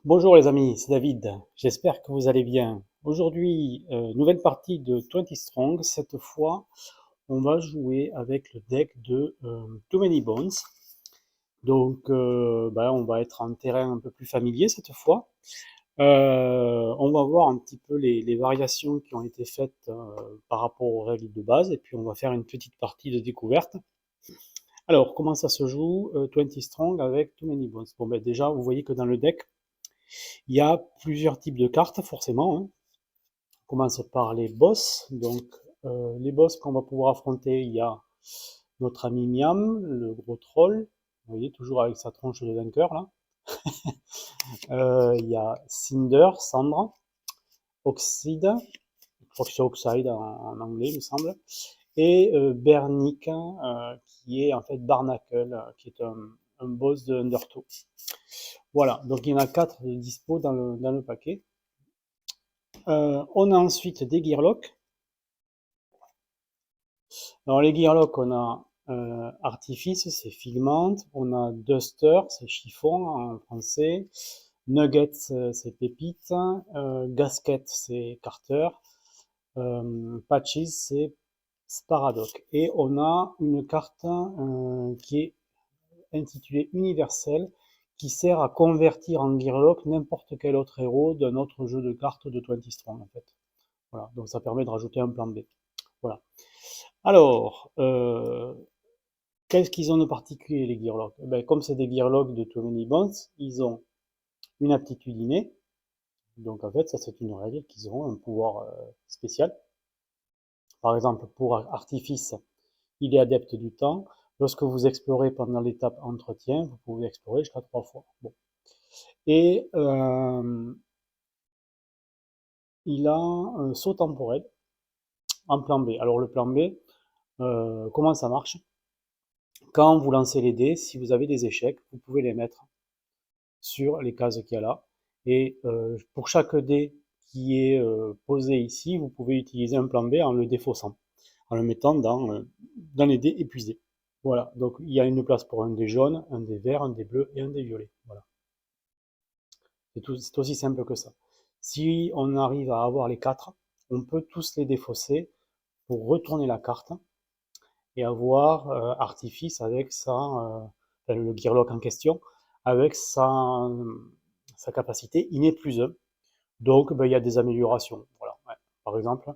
Bonjour les amis, c'est David, j'espère que vous allez bien. Aujourd'hui, nouvelle partie de 20 Strong. Cette fois, on va jouer avec le deck de Too Many Bones. Donc, on va être en terrain un peu plus familier cette fois. On va voir un petit peu les variations qui ont été faites par rapport aux règles de base, et puis on va faire une petite partie de découverte. Alors, comment ça se joue 20 Strong avec Too Many Bones? Bon, ben déjà, vous voyez que dans le deck, il y a plusieurs types de cartes, forcément, hein. On commence par les boss. Donc, les boss qu'on va pouvoir affronter, il y a notre ami Miam, le gros troll. Vous voyez, toujours avec sa tronche de vainqueur, là. Il y a Cinder, Cendre, Oxide, je crois que c'est Oxide en anglais, il me semble. Et Bernick, qui est en fait Barnacle, qui est un boss de Undertow. Voilà, donc il y en a 4 de dispo dans le paquet. On a ensuite des Gearlocks. Alors les Gearlocks, on a Artifice, c'est Figment. On a Duster, c'est chiffon en français. Nuggets, c'est pépite. Gasket, c'est Carter. Patches, c'est Sparadoc. Et on a une carte qui est intitulée Universelle, qui sert à convertir en Gearlock n'importe quel autre héros d'un autre jeu de cartes de 20 Strong, en fait. Voilà, donc ça permet de rajouter un plan B. Voilà. Alors, qu'est-ce qu'ils ont de particulier, les Gearlocks? Ben, comme c'est des Gearlocks de Too Many Bones, ils ont une aptitude innée. Donc, en fait, ça, c'est une règle qu'ils ont un pouvoir spécial. Par exemple, pour Artifice, il est adepte du temps. Lorsque vous explorez pendant l'étape entretien, vous pouvez explorer jusqu'à 3 fois. Bon. Et il a un saut temporel en plan B. Alors, le plan B, comment ça marche? Quand vous lancez les dés, si vous avez des échecs, vous pouvez les mettre sur les cases qu'il y a là. Et pour chaque dé qui est posé ici, vous pouvez utiliser un plan B en le défaussant, en le mettant dans les dés épuisés. Voilà, donc il y a une place pour un dé jaune, un dé vert, un dé bleu et un dé violet. Voilà, c'est aussi simple que ça. Si on arrive à avoir les 4, on peut tous les défausser pour retourner la carte et avoir Artifice avec le Gearlock en question, avec sa capacité innée plus 1. Donc, ben, il y a des améliorations. Voilà. Ouais. Par exemple,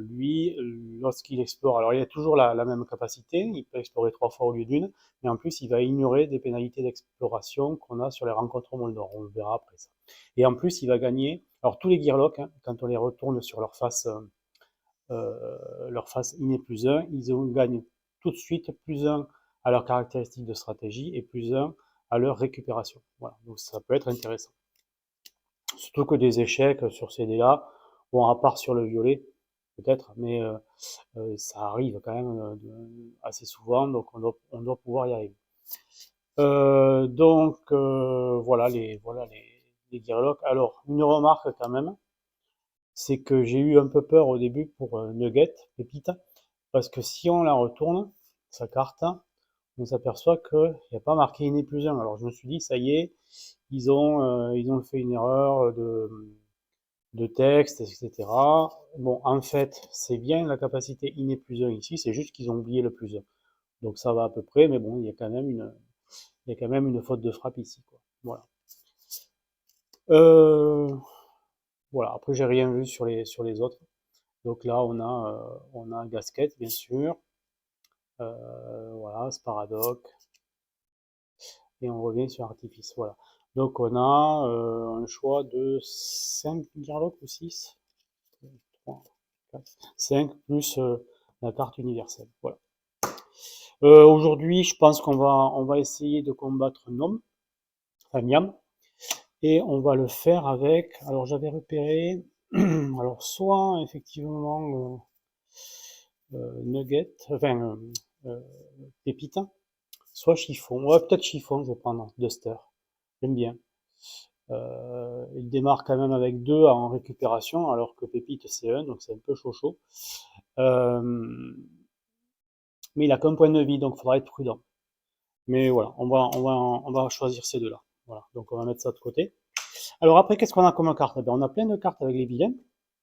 lui, lorsqu'il explore, alors il a toujours la même capacité, il peut explorer 3 fois au lieu d'une, mais en plus, il va ignorer des pénalités d'exploration qu'on a sur les rencontres au Moldor. On le verra après ça. Et en plus, il va gagner. Alors, tous les Gearlocks, hein, quand on les retourne sur leur face inné plus 1, ils gagnent tout de suite plus 1 à leurs caractéristiques de stratégie et plus 1 à leur récupération. Voilà, donc ça peut être intéressant. Surtout que des échecs sur ces dés-là, bon, à part sur le violet, peut-être, mais ça arrive quand même assez souvent, donc on doit pouvoir y arriver. Voilà les Gearlocks. Alors, une remarque quand même, c'est que j'ai eu un peu peur au début pour Nugget, Pépite, parce que si on la retourne, sa carte, on s'aperçoit qu'il n'y a pas marqué Inné plus 1. Alors je me suis dit, ça y est, ils ont fait une erreur de texte, etc. Bon, en fait, c'est bien la capacité Inné plus 1 ici, c'est juste qu'ils ont oublié le plus 1. Donc ça va à peu près, mais bon, il y a quand même une faute de frappe ici, quoi. Voilà. Euh, voilà, après j'ai rien vu sur les autres. Donc là, on a Gasket, bien sûr. Voilà, Sparadoc. Et on revient sur Artifice. Voilà. Donc on a un choix de 5 Gearlocks ou 6, 3, 4, 5 plus la carte universelle. Voilà. Aujourd'hui, je pense on va essayer de combattre Nom, enfin Miam, et on va le faire avec. Alors j'avais repéré, alors soit effectivement Nugget, euh, Pépite, soit Chiffon. Ouais, peut-être Chiffon, je vais prendre Duster. J'aime bien. Il démarre quand même avec 2 en récupération, alors que Pépite c'est 1, donc c'est un peu chaud. Mais il a qu'un point de vie, donc il faudra être prudent. Mais voilà, on va choisir ces deux-là. Voilà, donc on va mettre ça de côté. Alors après, qu'est-ce qu'on a comme carte? Ben, on a plein de cartes avec les vilains.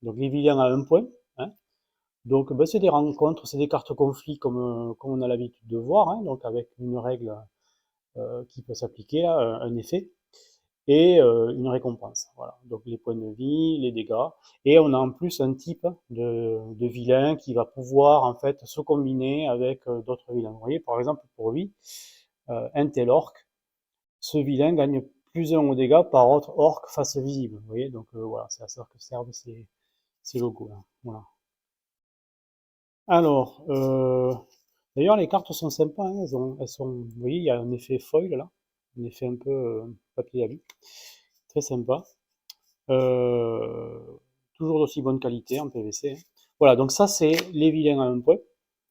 Donc les vilains à 1 point. Hein. Donc ben, c'est des rencontres, c'est des cartes conflits comme on a l'habitude de voir, hein, donc avec une règle qui peut s'appliquer, un effet, et une récompense. Voilà. Donc les points de vie, les dégâts. Et on a en plus un type de vilain qui va pouvoir en fait se combiner avec d'autres vilains. Vous voyez, par exemple, pour lui, un tel orc, ce vilain gagne plus 1 au dégâts par autre orc face visible. Vous voyez, donc voilà, c'est à ça que servent ces logos là. Voilà. Alors, d'ailleurs, les cartes sont sympas, hein, elles sont, vous voyez, il y a un effet foil là, un effet un peu papier à lu, très sympa. Euh, Toujours d'aussi bonne qualité en PVC. Hein. Voilà, donc ça c'est les vilains à 1 point.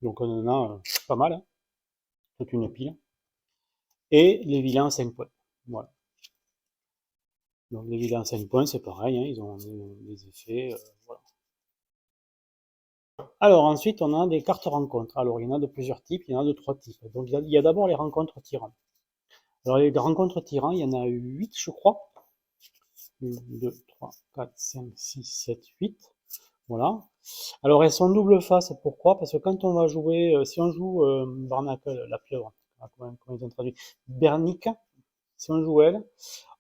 Donc on en a pas mal, hein, toute une pile. Et les vilains à 5 points. Voilà. Donc les vilains à 5 points, c'est pareil, hein, ils ont des effets. Voilà. Alors ensuite, on a des cartes rencontres. Alors il y en a de plusieurs types, il y en a de 3 types. Donc il y a d'abord les rencontres tyrans. Alors les rencontres tyrans, il y en a 8, je crois. 1, 2, 3, 4, 5, 6, 7, 8. Voilà. Alors elles sont double face, pourquoi? Parce que quand on va jouer, si on joue Barnacle, la pieuvre, comment ils ont traduit, Bernique, si on joue elle,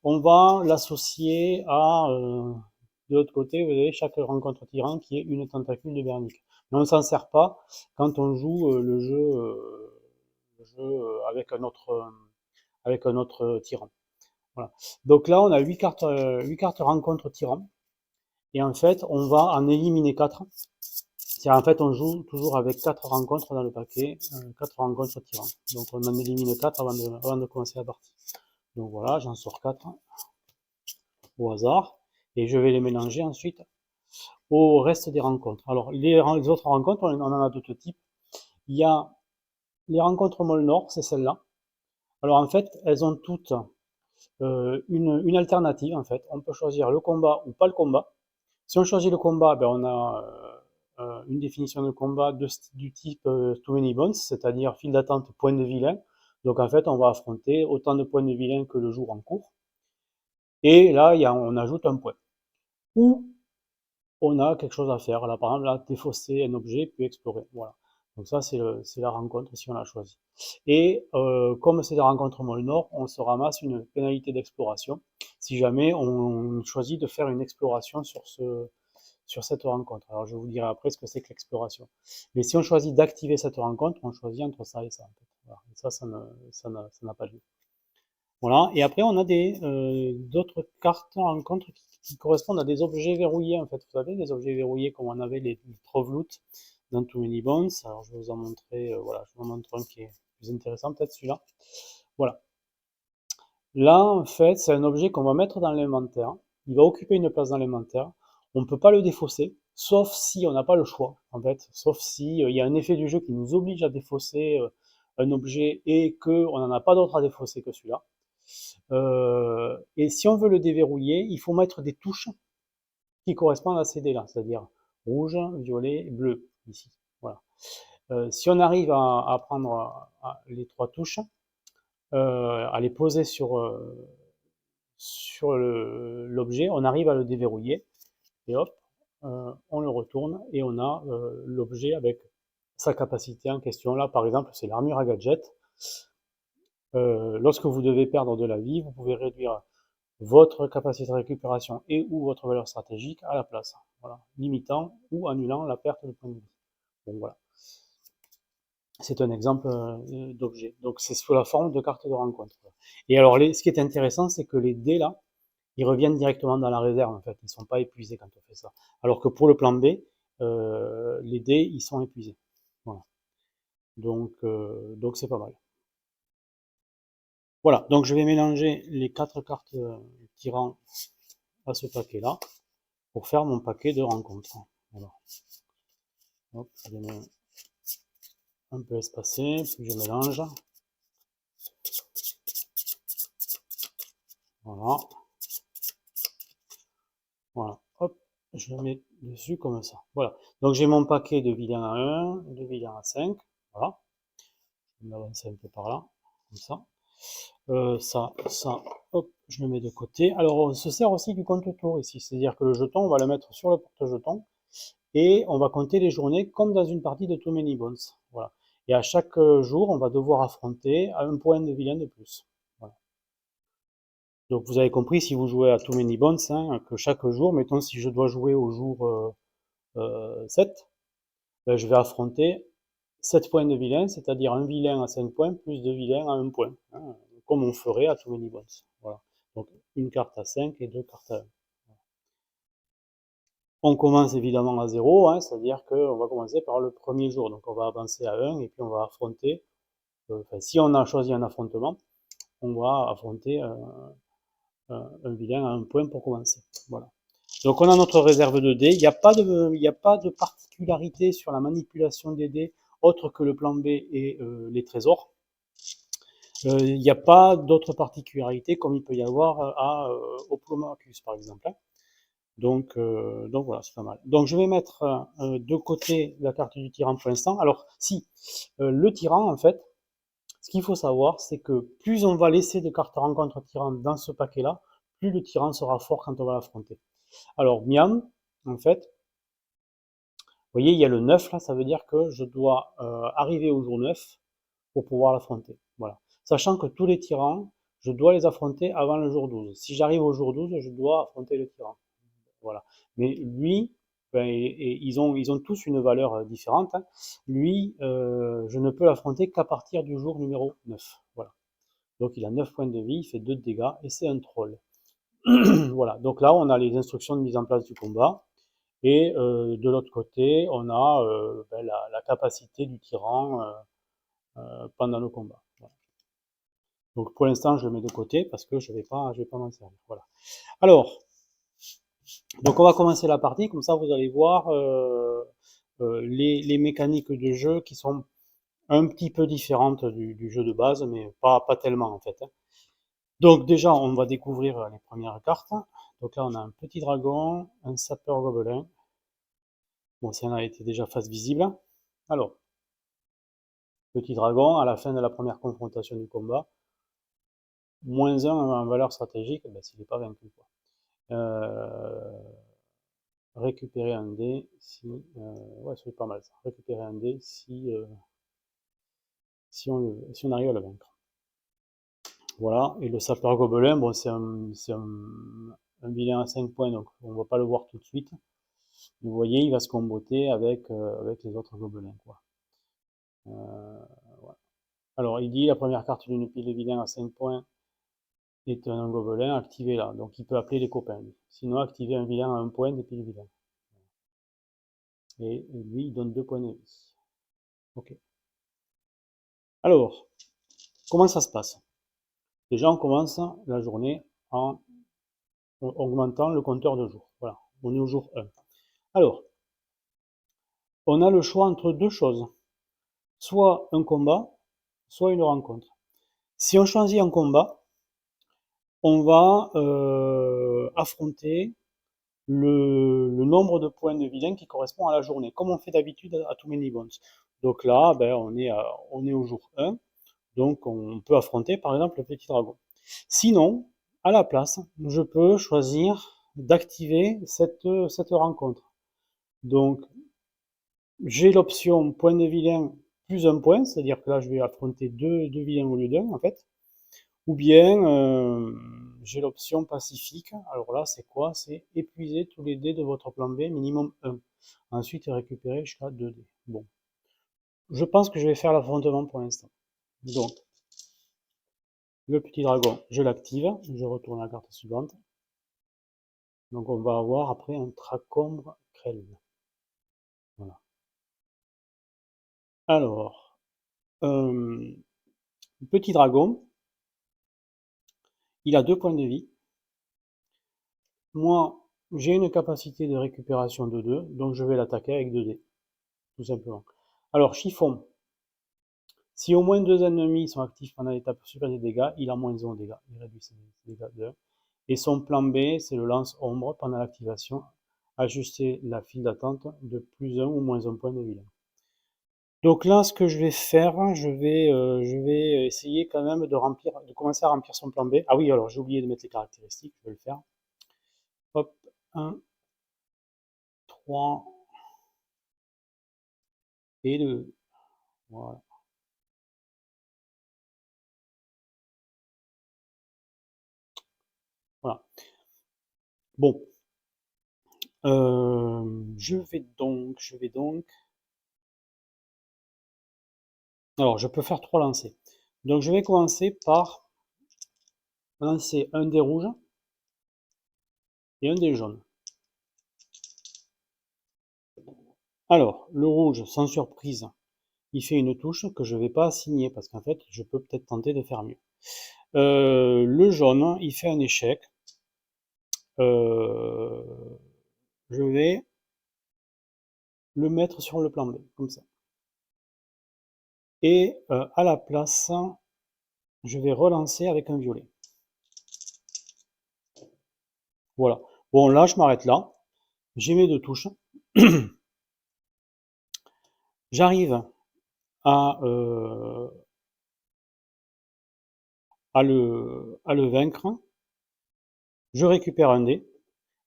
on va l'associer à, de l'autre côté, vous avez chaque rencontre tyran qui est une tentacule de Bernique. Mais on ne s'en sert pas quand on joue le jeu avec un autre tyran. Voilà. Donc là, on a 8 cartes rencontre tyran. Et en fait, on va en éliminer 4. C'est-à-dire, en fait, on joue toujours avec 4 rencontres dans le paquet, 4 rencontres tirant. Donc on en élimine 4 avant de commencer la partie. Donc voilà, j'en sors 4 au hasard. Et je vais les mélanger ensuite au reste des rencontres. Alors les autres rencontres, on en a d'autres types. Il y a les rencontres Molnor, c'est celle-là. Alors en fait, elles ont toutes une alternative en fait. On peut choisir le combat ou pas le combat. Si on choisit le combat, ben on a une définition de combat du type Too Many Bones, c'est-à-dire file d'attente, point de vilain. Donc en fait, on va affronter autant de points de vilain que le jour en cours. Et là, on ajoute un point. Ou on a quelque chose à faire. Là, par exemple, là, défausser un objet, puis explorer. Voilà. Donc ça, c'est la rencontre si on l'a choisi. Et comme c'est la rencontre Molnor, on se ramasse une pénalité d'exploration si jamais on choisit de faire une exploration sur cette rencontre. Alors je vous dirai après ce que c'est que l'exploration. Mais si on choisit d'activer cette rencontre, on choisit entre ça et ça. En fait. Voilà. Et ça n'a pas de lieu. Voilà. Et après, on a d'autres cartes rencontres qui correspondent à des objets verrouillés. En fait, vous savez, des objets verrouillés comme on avait les Trove Loot dans Too Many Bones. Alors je vais vous en montrer. Voilà, je vous en montre un qui est plus intéressant, peut-être celui-là. Voilà. Là, en fait, c'est un objet qu'on va mettre dans l'inventaire. Il va occuper une place dans l'inventaire. On ne peut pas le défausser, sauf si on n'a pas le choix, en fait. Sauf si il y a un effet du jeu qui nous oblige à défausser un objet et qu'on n'en a pas d'autre à défausser que celui-là. Et si on veut le déverrouiller, il faut mettre des touches qui correspondent à ces dés-là, c'est-à-dire rouge, violet, bleu, ici. Voilà. Si on arrive à prendre les 3 touches, à les poser sur l'objet, on arrive à le déverrouiller, et hop, on le retourne, et on a l'objet avec sa capacité en question. Là, par exemple, c'est l'armure à gadget. Lorsque vous devez perdre de la vie, vous pouvez réduire votre capacité de récupération et ou votre valeur stratégique à la place, voilà, limitant ou annulant la perte de points de vie. Bon, voilà. C'est un exemple d'objet. Donc c'est sous la forme de carte de rencontre. Et alors, ce qui est intéressant, c'est que les dés là, ils reviennent directement dans la réserve en fait. Ils ne sont pas épuisés quand on fait ça. Alors que pour le plan B, les dés, ils sont épuisés. Voilà. Donc c'est pas mal. Voilà, donc je vais mélanger les 4 cartes tirant à ce paquet-là pour faire mon paquet de rencontres. Voilà. Hop, je les mets un peu espacés, puis je mélange. Voilà. Voilà. Hop, je le mets dessus comme ça. Voilà. Donc j'ai mon paquet de vilains à 1, de vilains à 5. Voilà. Je vais m'avancer un peu par là, comme ça. Ça, hop, je le mets de côté. Alors, on se sert aussi du compte-tour ici, c'est-à-dire que le jeton, on va le mettre sur le porte-jeton et on va compter les journées comme dans une partie de Too Many Bones. Voilà. Et à chaque jour, on va devoir affronter un point de vilain de plus. Voilà. Donc, vous avez compris, si vous jouez à Too Many Bones, hein, que chaque jour, mettons si je dois jouer au jour 7, ben, je vais affronter 7 points de vilain, c'est-à-dire un vilain à 5 points plus 2 vilains à 1 point, hein, comme on ferait à Too Many Bones. Voilà. Donc une carte à 5 et deux cartes à 1. On commence évidemment à 0, hein, c'est-à-dire qu'on va commencer par le premier jour. Donc on va avancer à 1 et puis on va affronter, enfin, si on a choisi un affrontement, on va affronter un vilain à 1 point pour commencer. Voilà. Donc on a notre réserve de dés. Il n'y a pas de particularité sur la manipulation des dés autre que le plan B et les trésors. Il n'y a pas d'autres particularités comme il peut y avoir au Plomarcus par exemple. Hein. Donc voilà, c'est pas mal. Donc je vais mettre de côté la carte du tyran pour l'instant. Alors si, le tyran en fait, ce qu'il faut savoir, c'est que plus on va laisser de cartes rencontre tyran dans ce paquet-là, plus le tyran sera fort quand on va l'affronter. Alors Miam, en fait, vous voyez, il y a le 9 là, ça veut dire que je dois arriver au jour 9 pour pouvoir l'affronter. Voilà. Sachant que tous les tyrans, je dois les affronter avant le jour 12. Si j'arrive au jour 12, je dois affronter le tyran. Voilà. Mais lui, ben, ils ont tous une valeur différente. Hein. Lui, je ne peux l'affronter qu'à partir du jour numéro 9. Voilà. Donc il a 9 points de vie, il fait 2 de dégâts et c'est un troll. Voilà. Donc là, on a les instructions de mise en place du combat. Et de l'autre côté, on a ben, la capacité du tyran pendant le combat. Voilà. Donc pour l'instant, je le mets de côté parce que je vais pas m'en servir. Voilà. Alors, donc on va commencer la partie, comme ça vous allez voir les mécaniques de jeu qui sont un petit peu différentes du jeu de base, mais pas tellement en fait. Hein. Donc déjà, on va découvrir les premières cartes. Donc là, on a un petit dragon, un sapeur gobelin. Bon, ça en a été déjà face visible. Alors, petit dragon, à la fin de la première confrontation du combat, -1 en valeur stratégique, ben, s'il n'est pas vaincu. Quoi. Récupérer un dé si. Ouais, c'est pas mal ça. Récupérer un dé si on arrive à le vaincre. Voilà, et le sapeur gobelin, bon, c'est un vilain à 5 points, donc on ne va pas le voir tout de suite. Mais vous voyez, il va se comboter avec les autres gobelins. Quoi. Ouais. Alors, il dit la première carte d'une pile de vilains à 5 points est un gobelin, activé là. Donc il peut appeler les copains. Lui. Sinon, activer un vilain à 1 point des piles vilains. Et lui, il donne 2 points de vie. Ok. Alors, comment ça se passe? Déjà, on commence la journée en augmentant le compteur de jours. Voilà, on est au jour 1. Alors, on a le choix entre deux choses. Soit un combat, soit une rencontre. Si on choisit un combat, on va affronter le nombre de points de vilain qui correspond à la journée, comme on fait d'habitude à Too Many Bones. Donc là, ben, on est au jour 1, donc on peut affronter par exemple le petit dragon. Sinon, à la place, je peux choisir d'activer cette rencontre. Donc, j'ai l'option point de vilain plus un point, c'est-à-dire que là, je vais affronter deux vilains au lieu d'un, en fait. Ou bien, j'ai l'option pacifique. Alors là, c'est quoi? C'est épuiser tous les dés de votre plan B, minimum 1. Ensuite, récupérer jusqu'à 2 dés. Bon. Je pense que je vais faire l'affrontement pour l'instant. Donc, le petit dragon, je l'active. Je retourne à la carte suivante. Donc, on va avoir après un Tracombre Krell. Voilà. Alors, petit dragon, il a 2 points de vie. Moi, j'ai une capacité de récupération de 2, donc je vais l'attaquer avec 2 dés, tout simplement. Alors, chiffon, si au moins 2 ennemis sont actifs pendant l'étape supérieure des dégâts, il a -1 aux dégâts, il réduit ses dégâts de 1. Et son plan B, c'est le lance-ombre pendant l'activation, ajuster la file d'attente de +1 ou -1 point de vilain. Donc là, ce que je vais faire, je vais essayer quand même de remplir, de commencer à remplir son plan B. Ah oui, alors j'ai oublié de mettre les caractéristiques, je vais le faire. Hop, 1, 3 et 2. Voilà. Voilà. Bon, je vais donc. Alors, je peux faire 3 lancers. Donc, je vais commencer par lancer un dé rouge et un dé jaune. Alors, le rouge, sans surprise, il fait une touche que je ne vais pas assigner parce qu'en fait, je peux peut-être tenter de faire mieux. Le jaune, il fait un échec. Euh, je vais le mettre sur le plan B, comme ça. Et à la place, je vais relancer avec un violet. Voilà. Bon, là, je m'arrête là. J'ai mes deux touches. J'arrive à, à le vaincre. Je récupère un dé.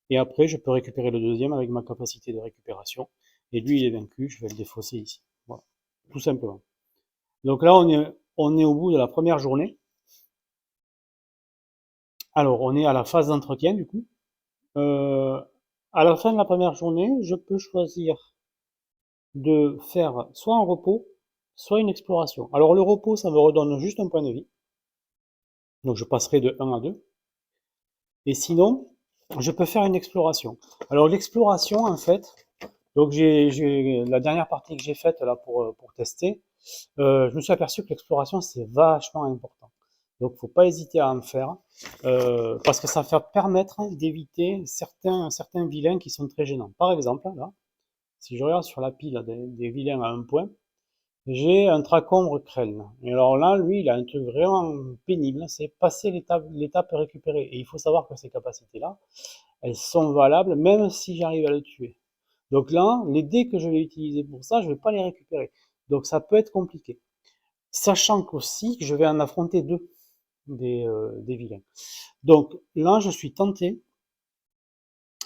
Et après, je peux récupérer le deuxième avec ma capacité de récupération. Et lui, il est vaincu. Je vais le défausser ici. Voilà. Tout simplement. Donc là, on est au bout de la première journée. Alors, on est à la phase d'entretien, du coup. Euh, à la fin de la première journée, je peux choisir de faire soit un repos, soit une exploration. Alors, le repos, ça me redonne juste un point de vie. Donc, je passerai de 1 à 2. Et sinon, je peux faire une exploration. Alors, l'exploration, en fait, donc la dernière partie que j'ai faite là pour tester, je me suis aperçu que l'exploration, c'est vachement important. Donc, il ne faut pas hésiter à en faire, parce que ça va permettre d'éviter certains vilains qui sont très gênants. Par exemple, là, si je regarde sur la pile des vilains à un point, j'ai un tracombre Krell. Et alors là, lui, il a un truc vraiment pénible, c'est passer l'étape récupérée. Et il faut savoir que ces capacités-là, elles sont valables même si j'arrive à le tuer. Donc là, les dés que je vais utiliser pour ça, je ne vais pas les récupérer. Donc ça peut être compliqué. Sachant qu'aussi que je vais en affronter deux des vilains. Donc là, je suis tenté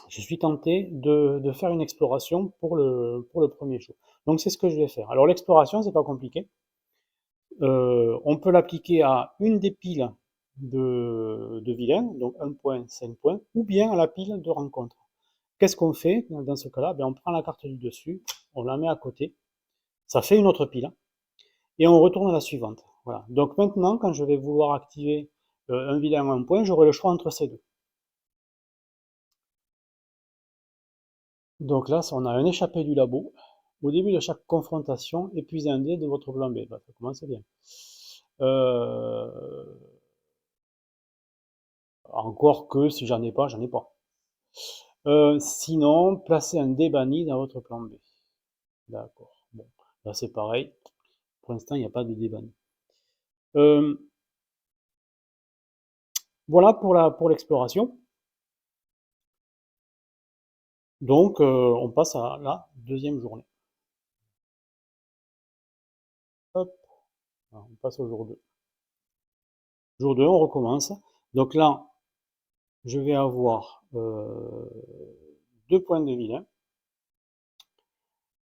de faire une exploration pour le premier show. Donc c'est ce que je vais faire. Alors l'exploration, c'est pas compliqué. On peut l'appliquer à une des piles de vilains, donc 1 point, 5 points, ou bien à la pile de rencontre. Qu'est-ce qu'on fait dans ce cas-là? On prend la carte du dessus, on la met à côté, ça fait une autre pile, et on retourne à la suivante. Voilà. Donc maintenant, quand je vais vouloir activer un vilain à 1 point, j'aurai le choix entre ces deux. Donc là, on a un échappé du labo. Au début de chaque confrontation, épuisez un dé de votre plan B. Ça commence bien. Euh, Encore que si j'en ai pas, j'en ai pas. Sinon, placez un dé banni dans votre plan B. D'accord. Bon, là c'est pareil. Pour l'instant, il n'y a pas de dé banni. Euh, voilà pour l'exploration. Donc, on passe à la deuxième journée. Hop, on passe au jour 2. Jour 2, on recommence. Donc là, je vais avoir 2 points de vilain.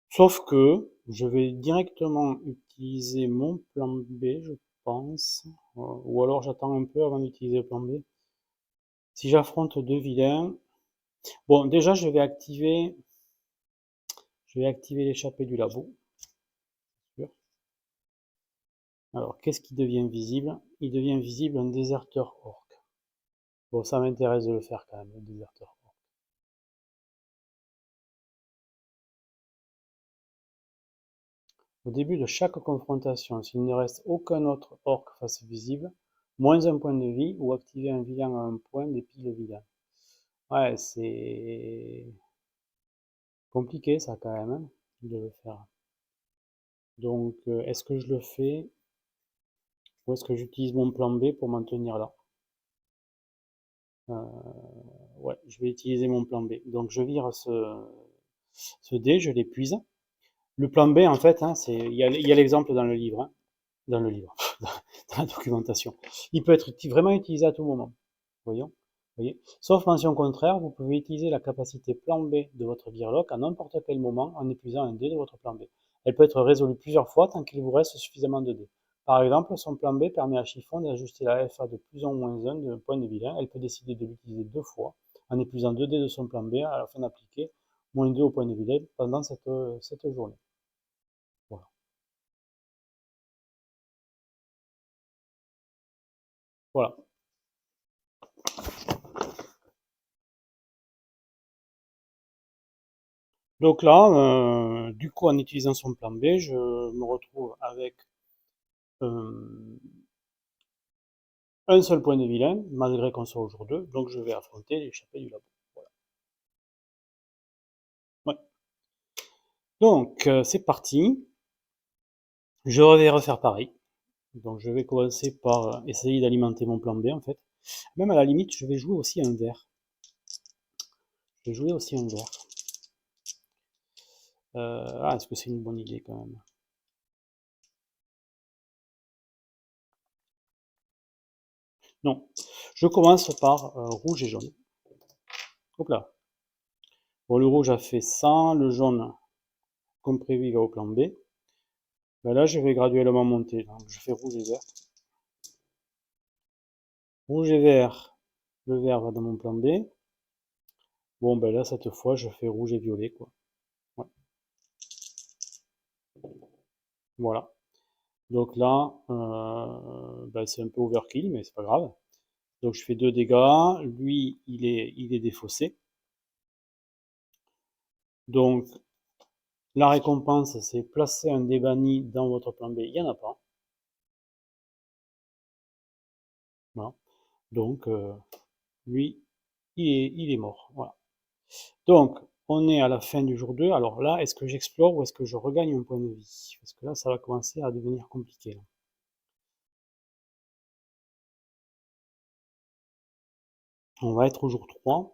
Sauf que je vais directement utiliser mon plan B, je pense. Ou alors j'attends un peu avant d'utiliser le plan B. Si j'affronte deux vilains. Bon, déjà, je vais activer l'échappée du labo. Alors, qu'est-ce qui devient visible? Il devient visible un déserteur orc. Bon, ça m'intéresse de le faire quand même, le déserteur orc. Au début de chaque confrontation, s'il ne reste aucun autre orc face visible, moins un point de vie ou activer un vilain à un point des piles vilains. Ouais, c'est compliqué ça quand même, hein, de le faire. Donc, est-ce que je le fais ou est-ce que j'utilise mon plan B pour m'en tenir là? Ouais, je vais utiliser mon plan B. Donc, je vire ce dé, je l'épuise. Le plan B, en fait, hein, il y a l'exemple dans le livre, hein, dans le livre, dans la documentation. Il peut être vraiment utilisé à tout moment. Voyons, voyez. Sauf mention contraire, vous pouvez utiliser la capacité plan B de votre gearlock à n'importe quel moment en épuisant un dé de votre plan B. Elle peut être résolue plusieurs fois tant qu'il vous reste suffisamment de dés. Par exemple, son plan B permet à Chiffon d'ajuster la FA de plus ou moins 1 de point de vilain. Elle peut décider de l'utiliser 2 fois en épuisant 2 dés de son plan B à la fin d'appliquer moins 2 au point de vilain pendant cette journée. Voilà. Voilà. Donc là, du coup, en utilisant son plan B, je me retrouve avec un seul point de vilain, malgré qu'on soit au jour 2, donc je vais affronter l'échappée du labo. Voilà. Ouais. Donc, c'est parti. Je vais refaire pareil. Donc, je vais commencer par essayer d'alimenter mon plan B, en fait. Même à la limite, je vais jouer aussi un vert. Je vais jouer aussi un vert. Est-ce que c'est une bonne idée, quand même? Non. Je commence par rouge et jaune. Hop là. Bon, le rouge a fait 100, le jaune, comme prévu, il va au plan B. Ben là, je vais graduellement monter. Donc, je fais rouge et vert. Rouge et vert. Le vert va dans mon plan B. Bon, ben là, cette fois, je fais rouge et violet, quoi. Ouais. Voilà. Donc là, ben, c'est un peu overkill, mais c'est pas grave. Donc je fais 2 dégâts. Lui, il est défaussé. Donc, la récompense, c'est placer un dé banni dans votre plan B. Il n'y en a pas. Voilà. Donc, lui, il est mort. Voilà. Donc, on est à la fin du jour 2. Alors là, est-ce que j'explore ou est-ce que je regagne un point de vie? Parce que là, ça va commencer à devenir compliqué, là. On va être au jour 3.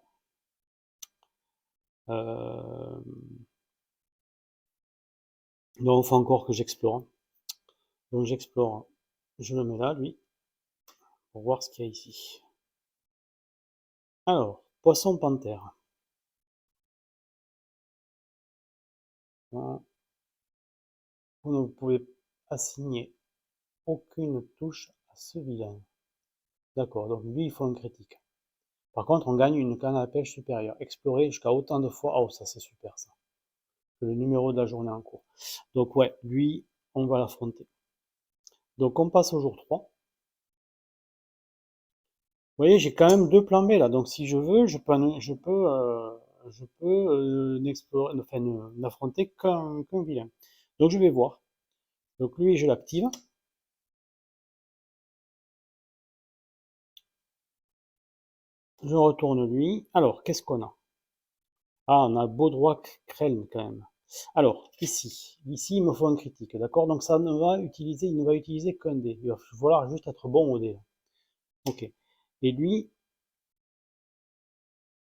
Donc, il faut encore que j'explore. Donc, j'explore. Je le mets là, lui, pour voir ce qu'il y a ici. Alors, poisson-panthère. Voilà. Vous ne pouvez assigner aucune touche à ce vilain. D'accord, donc lui, il faut un critique. Par contre, on gagne une canne à pêche supérieure. Explorer jusqu'à autant de fois. Oh, ça, c'est super, ça. Le numéro de la journée en cours. Donc, ouais, lui, on va l'affronter. Donc, on passe au jour 3. Vous voyez, j'ai quand même 2 plans B là. Donc, si je veux, je peux enfin, n'affronter qu'un vilain. Donc, je vais voir. Donc, lui, je l'active. Je retourne lui. Alors, qu'est-ce qu'on a? Ah, on a Baudroy Krelm quand même. Alors, ici, il me faut un critique, d'accord? Donc ça il ne va utiliser qu'un dé. Il va falloir juste être bon au dé. Ok. Et lui,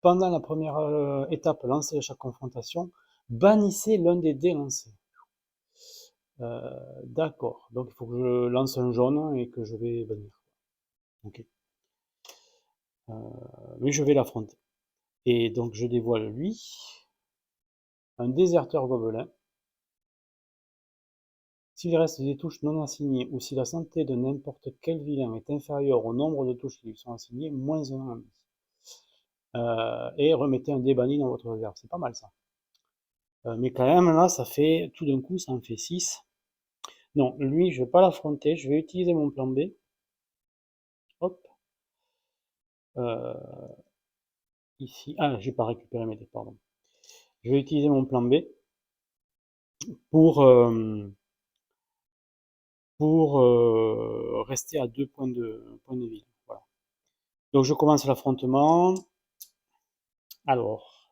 pendant la première étape lancée à chaque confrontation, bannissez l'un des dés lancés. D'accord. Donc il faut que je lance un jaune et que je vais bannir. Ok. Mais je vais l'affronter. Et donc je dévoile lui, un déserteur gobelin. S'il reste des touches non assignées ou si la santé de n'importe quel vilain est inférieure au nombre de touches qui lui sont assignées, moins 1 et remettez un dé banni dans votre réserve. C'est pas mal ça. Mais quand même, là, ça fait, tout d'un coup, ça en fait 6. Non, lui, je vais pas l'affronter. Je vais utiliser mon plan B. Hop. Euh, Ici. Ah, j'ai pas récupéré mes dés, pardon. Je vais utiliser mon plan B pour, rester à 2 points de vie. Voilà. Donc je commence l'affrontement. Alors,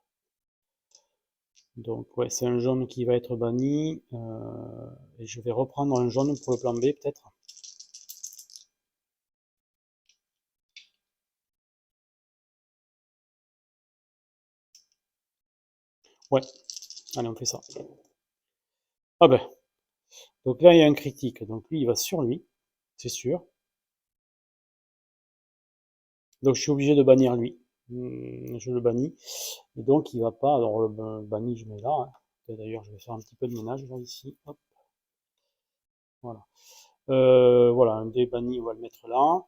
donc ouais, c'est un jaune qui va être banni. Et je vais reprendre un jaune pour le plan B peut-être. Ouais, allez on fait ça. Ah ben, donc là, il y a un critique. Donc lui, il va sur lui, c'est sûr. Donc je suis obligé de bannir lui. Je le bannis. Et donc il va pas. Alors le banni, je mets là, hein. D'ailleurs, je vais faire un petit peu de ménage là ici. Hop, voilà. Voilà, un dé banni, on va le mettre là.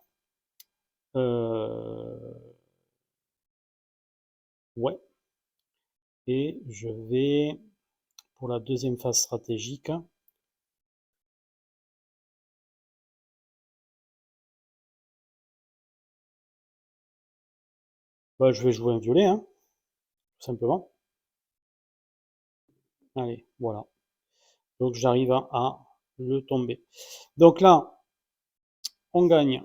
Ouais. Et je vais, pour la deuxième phase stratégique, bah, je vais jouer un violet, hein, tout simplement. Allez, voilà. Donc j'arrive à le tomber. Donc là, on gagne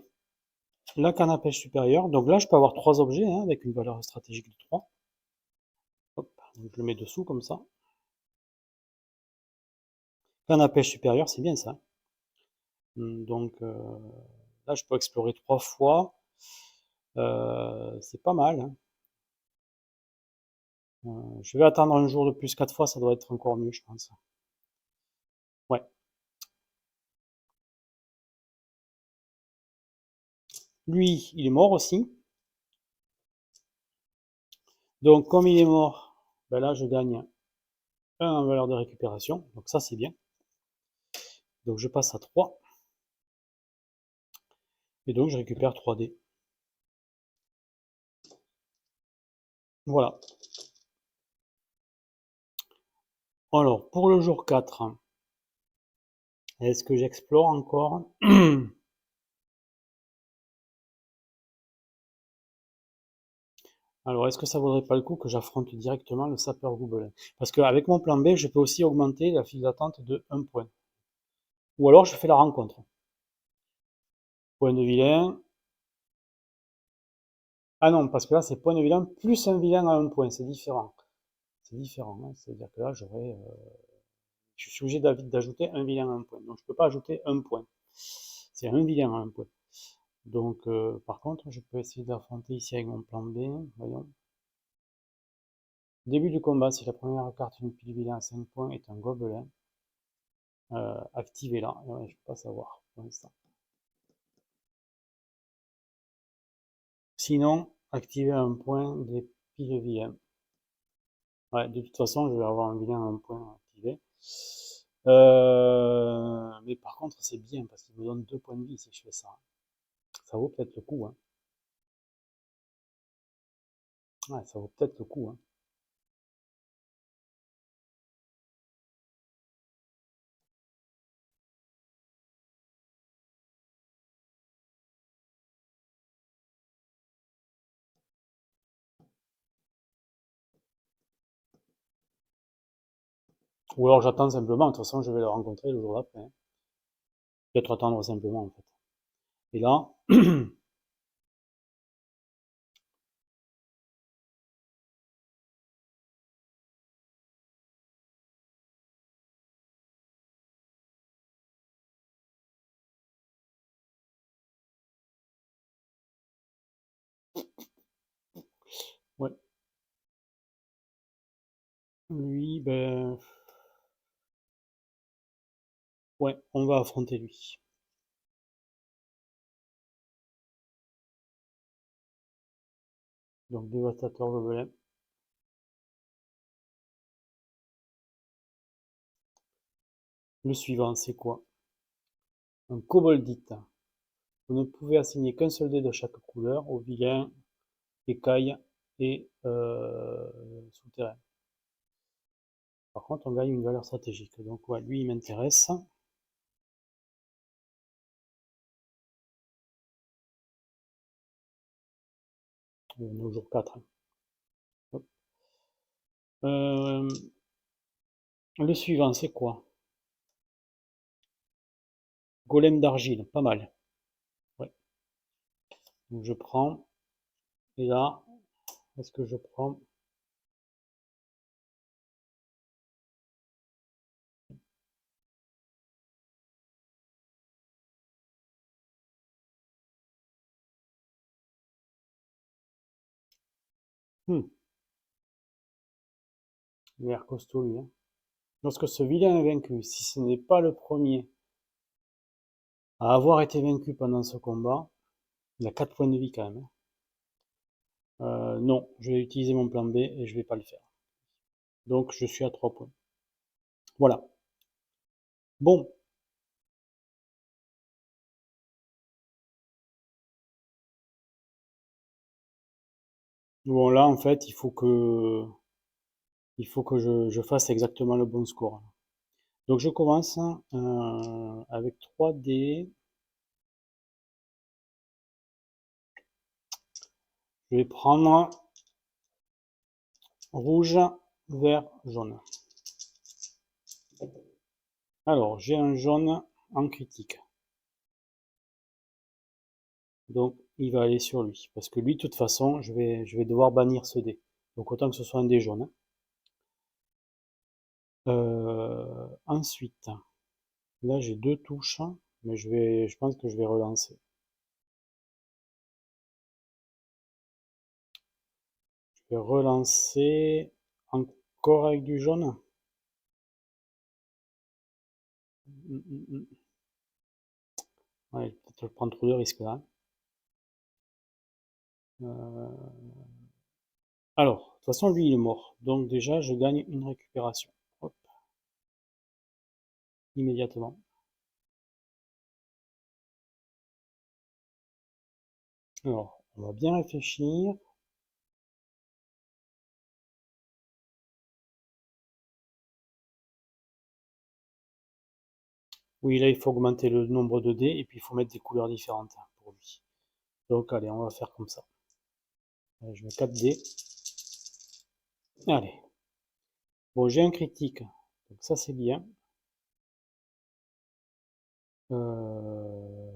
la canne à pêche supérieure. Donc là, je peux avoir trois objets, hein, avec une valeur stratégique de 3. Hop, donc je le mets dessous comme ça. Canne à pêche supérieure, c'est bien ça. Donc là, je peux explorer 3 fois. C'est pas mal, hein. Je vais attendre un jour de plus, 4 fois, ça doit être encore mieux, je pense. Ouais. Lui, il est mort aussi. Donc, comme il est mort, ben là, je gagne 1 en valeur de récupération. Donc, ça, c'est bien. Donc, je passe à 3. Et donc, je récupère 3 dés. Voilà. Alors, pour le jour 4, est-ce que j'explore encore? Alors, est-ce que ça vaudrait pas le coup que j'affronte directement le sapeur gobelin? Parce qu'avec mon plan B, je peux aussi augmenter la file d'attente de 1 point. Ou alors, je fais la rencontre. Point de vilain. Ah non, parce que là, c'est point de vilain plus un vilain à 1 point. C'est différent. C'est différent, hein. C'est-à-dire que là, je suis obligé d'ajouter un vilain à 1 point. Donc, je ne peux pas ajouter 1 point. C'est un vilain à 1 point. Donc, par contre, je peux essayer d'affronter ici avec mon plan B. Voyons. Début du combat, si la première carte d'une pile vilain à 5 points est un gobelin, activez-la. Ouais, je ne peux pas savoir pour l'instant. Sinon, activez un point des piles vilains. Ouais, de toute façon, je vais avoir un vilain à 1 point activé. Mais par contre, c'est bien parce qu'il me donne 2 points de vie si je fais ça. Ça vaut peut-être le coup, hein. Ouais, ça vaut peut-être le coup, hein. Ou alors j'attends simplement, de toute façon, je vais le rencontrer le jour d'après, hein. Peut-être attendre simplement, en fait. Et là, ouais, lui, ben, ouais, on va affronter lui. Donc, dévastateur gobelin. Le suivant, c'est quoi? Un koboldite. Vous ne pouvez assigner qu'un seul dé de chaque couleur au vilain, écaille et souterrain. Par contre, on gagne une valeur stratégique. Donc, ouais, lui, il m'intéresse. On est au jour 4, hein. Hop. Euh, le suivant, c'est quoi? Golem d'argile, pas mal. Ouais. Donc, je prends. Et là, est-ce que je prends? Il a l'air costaud, lui, hein. Lorsque ce vilain est vaincu, si ce n'est pas le premier à avoir été vaincu pendant ce combat, il a 4 points de vie quand même, hein. Non, je vais utiliser mon plan B et je vais pas le faire. Donc je suis à 3 points. Voilà. Bon. Bon, là, en fait, il faut que je fasse exactement le bon score. Donc je commence avec 3 dés. Je vais prendre rouge, vert, jaune. Alors, j'ai un jaune en critique. Donc, il va aller sur lui. Parce que lui, de toute façon, je vais devoir bannir ce dé. Donc, autant que ce soit un dé jaune. Ensuite, là, j'ai 2 touches. Mais je pense que je vais relancer. Je vais relancer encore avec du jaune. Ouais, peut-être prendre trop de risques là. Alors, de toute façon, lui, il est mort. Donc déjà, je gagne une récupération. Hop, immédiatement. Alors, on va bien réfléchir. Oui, là, il faut augmenter le nombre de dés et puis il faut mettre des couleurs différentes pour lui. Donc, allez, on va faire comme ça. Je mets 4 dés. Allez. Bon, j'ai un critique. Donc ça, c'est bien. Euh,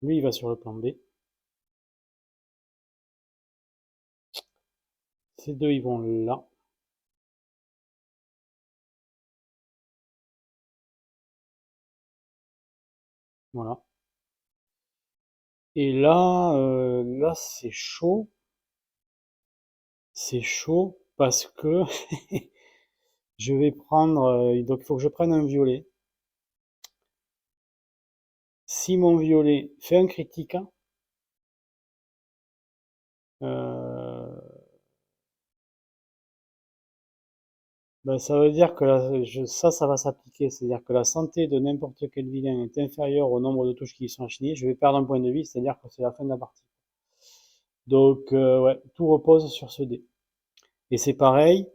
Lui, il va sur le plan B. Ces deux, ils vont là. Voilà. Et là, c'est chaud. C'est chaud parce que je vais prendre. Donc, il faut que je prenne un violet. Si mon violet fait un critique, euh, ben, ça veut dire que ça va s'appliquer. C'est-à-dire que la santé de n'importe quel vilain est inférieure au nombre de touches qui y sont assignées. Je vais perdre un point de vie, c'est-à-dire que c'est la fin de la partie. Donc, ouais, tout repose sur ce dé. Et c'est pareil.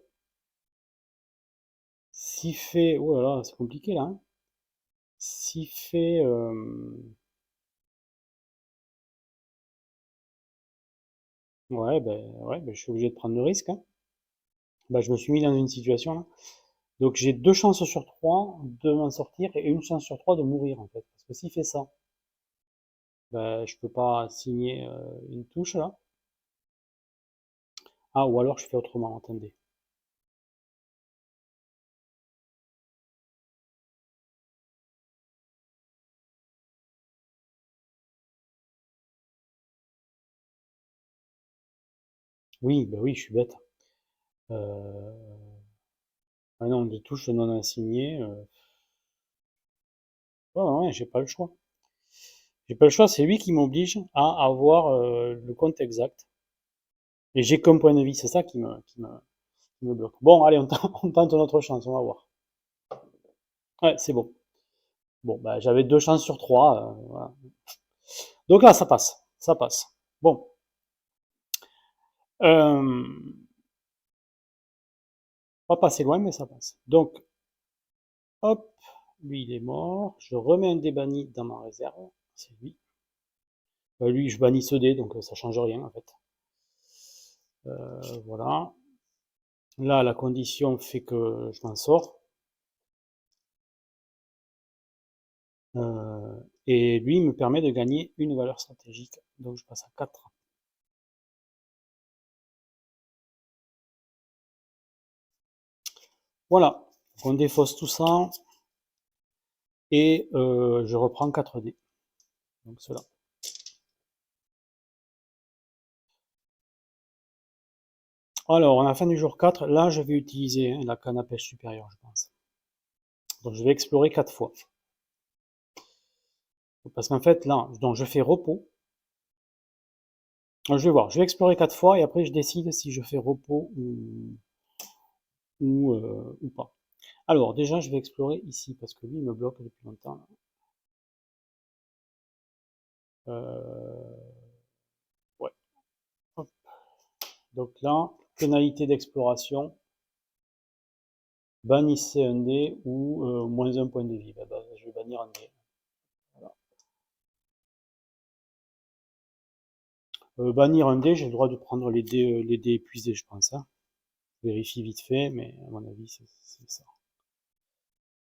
Si fait. Oh là là, c'est compliqué là, hein. Si fait. Ouais, ben, je suis obligé de prendre le risque, hein. Ben, je me suis mis dans une situation là. Donc j'ai 2 chances sur 3 de m'en sortir et une chance sur 3 de mourir en fait. Parce que s'il fait ça, ben, je peux pas signer une touche là. Ah, ou alors je fais autrement, attendez. Oui, ben oui, je suis bête. Euh... Ah non, des touches non assignées. Ouais, ouais, j'ai pas le choix. J'ai pas le choix, c'est lui qui m'oblige à avoir le compte exact. Et j'ai comme point de vie, c'est ça qui me bloque. Bon, allez, on tente notre chance, on va voir. Ouais, c'est bon. Bon, bah, j'avais 2 chances sur 3. Voilà. Donc là, ça passe. Ça passe. Bon. Euh, pas passer loin, mais ça passe. Donc, hop, lui, il est mort. Je remets un dé banni dans ma réserve. C'est lui. Lui, je bannis ce dé, donc ça change rien, en fait. Voilà. Là, la condition fait que je m'en sors. Et lui, il me permet de gagner une valeur stratégique. Donc, je passe à 4. Voilà. On défausse tout ça. et je reprends 4 dés. Donc cela. Alors, on a la fin du jour 4. Là, je vais utiliser la canne à pêche supérieure, je pense. Donc, je vais explorer 4 fois. Parce qu'en fait, là, donc je fais repos. Je vais voir, je vais explorer 4 fois et après je décide si je fais repos ou pas. Alors, déjà, je vais explorer ici parce que lui, il me bloque depuis longtemps. Ouais. Hop. Donc là, pénalité d'exploration. Bannissez un dé ou moins un point de vie. Bah, je vais bannir un dé. Voilà. Bannir un dé, j'ai le droit de prendre les dés épuisés, je pense. Hein. Je vérifie vite fait, mais à mon avis, c'est ça.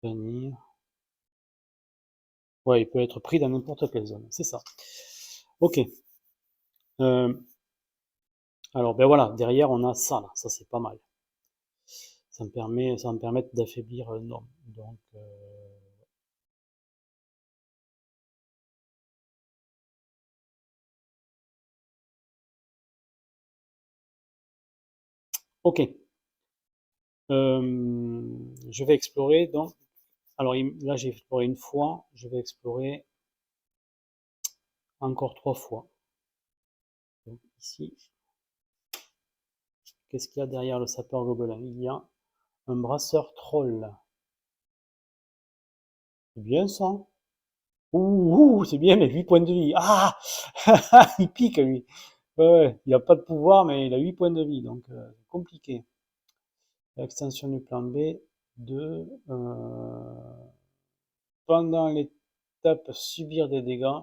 Bannir. Ouais, il peut être pris dans n'importe quelle zone. C'est ça. Ok. Euh, alors, ben voilà, derrière, on a ça, là. Ça, c'est pas mal. Ça va me permettre d'affaiblir un homme. Donc, ok. Je vais explorer, donc. Alors, là, j'ai exploré une fois. Je vais explorer encore 3 fois. Donc, ici, qu'est-ce qu'il y a derrière le sapeur gobelin? Il y a un brasseur troll. C'est bien ça. Ouh, c'est bien, mais 8 points de vie. Ah il pique, lui. Ouais, ouais, il n'a pas de pouvoir, mais il a 8 points de vie, donc c'est compliqué. L'extension du plan B de pendant l'étape subir des dégâts,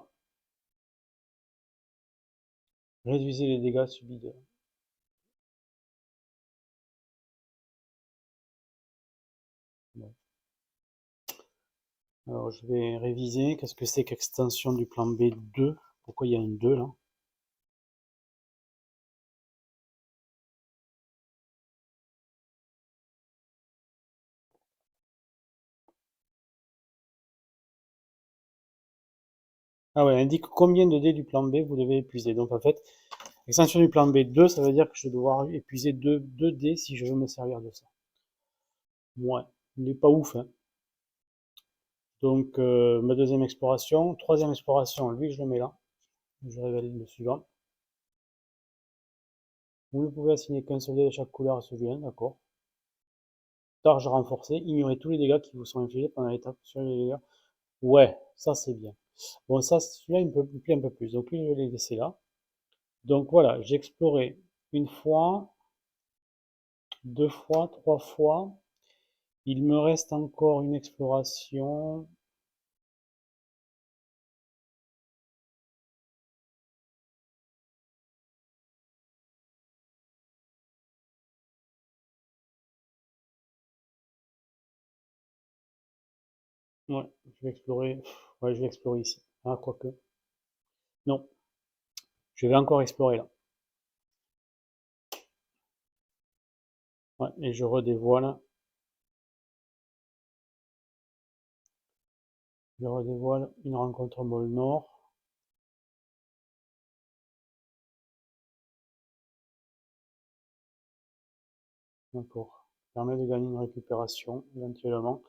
réduisez les dégâts subis de. Bon. Alors je vais réviser. Qu'est-ce que c'est qu'extension du plan B 2? Pourquoi il y a une 2 là? Ah ouais, indique combien de dés du plan B vous devez épuiser. Donc en fait, extension du plan B 2, ça veut dire que je vais devoir épuiser 2 dés si je veux me servir de ça. Ouais, il n'est pas ouf, hein. Donc ma deuxième exploration, troisième exploration, lui je le mets là. Je révèle le suivant. Vous ne pouvez assigner qu'un seul dé de chaque couleur à celui-là, d'accord. Charge renforcée, ignorez tous les dégâts qui vous sont infligés pendant l'étape sur les dégâts. Ouais, ça c'est bien. Bon, ça, celui-là, il me plaît un peu plus. Donc lui, je vais les laisser là. Donc voilà, j'ai exploré une fois, 2 fois, 3 fois. Il me reste encore une exploration. Ouais, je vais explorer. Ouais, je vais explorer ici. Ah, quoique. Non, je vais encore explorer là. Ouais, et je redévoile. Je redévoile une rencontre Môle Nord. D'accord. Permet de gagner une récupération, éventuellement,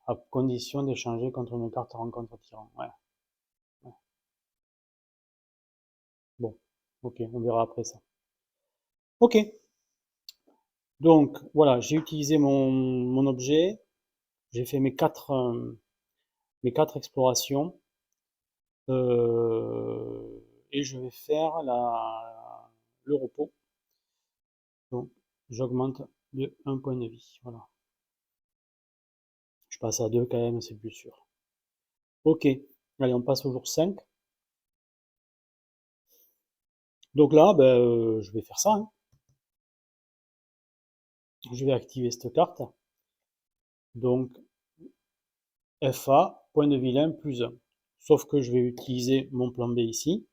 à condition d'échanger contre une carte rencontre tyran. Ouais, ouais. Bon, ok, on verra après ça. Ok, donc voilà, j'ai utilisé mon objet, j'ai fait mes quatre explorations, et je vais faire le repos. Donc j'augmente de 1 point de vie. Voilà. Je passe à 2 quand même, c'est plus sûr. Ok, allez, on passe au jour 5. Donc là, ben, je vais faire ça. Hein. Je vais activer cette carte. Donc FA, point de vilain plus 1. Sauf que je vais utiliser mon plan B ici.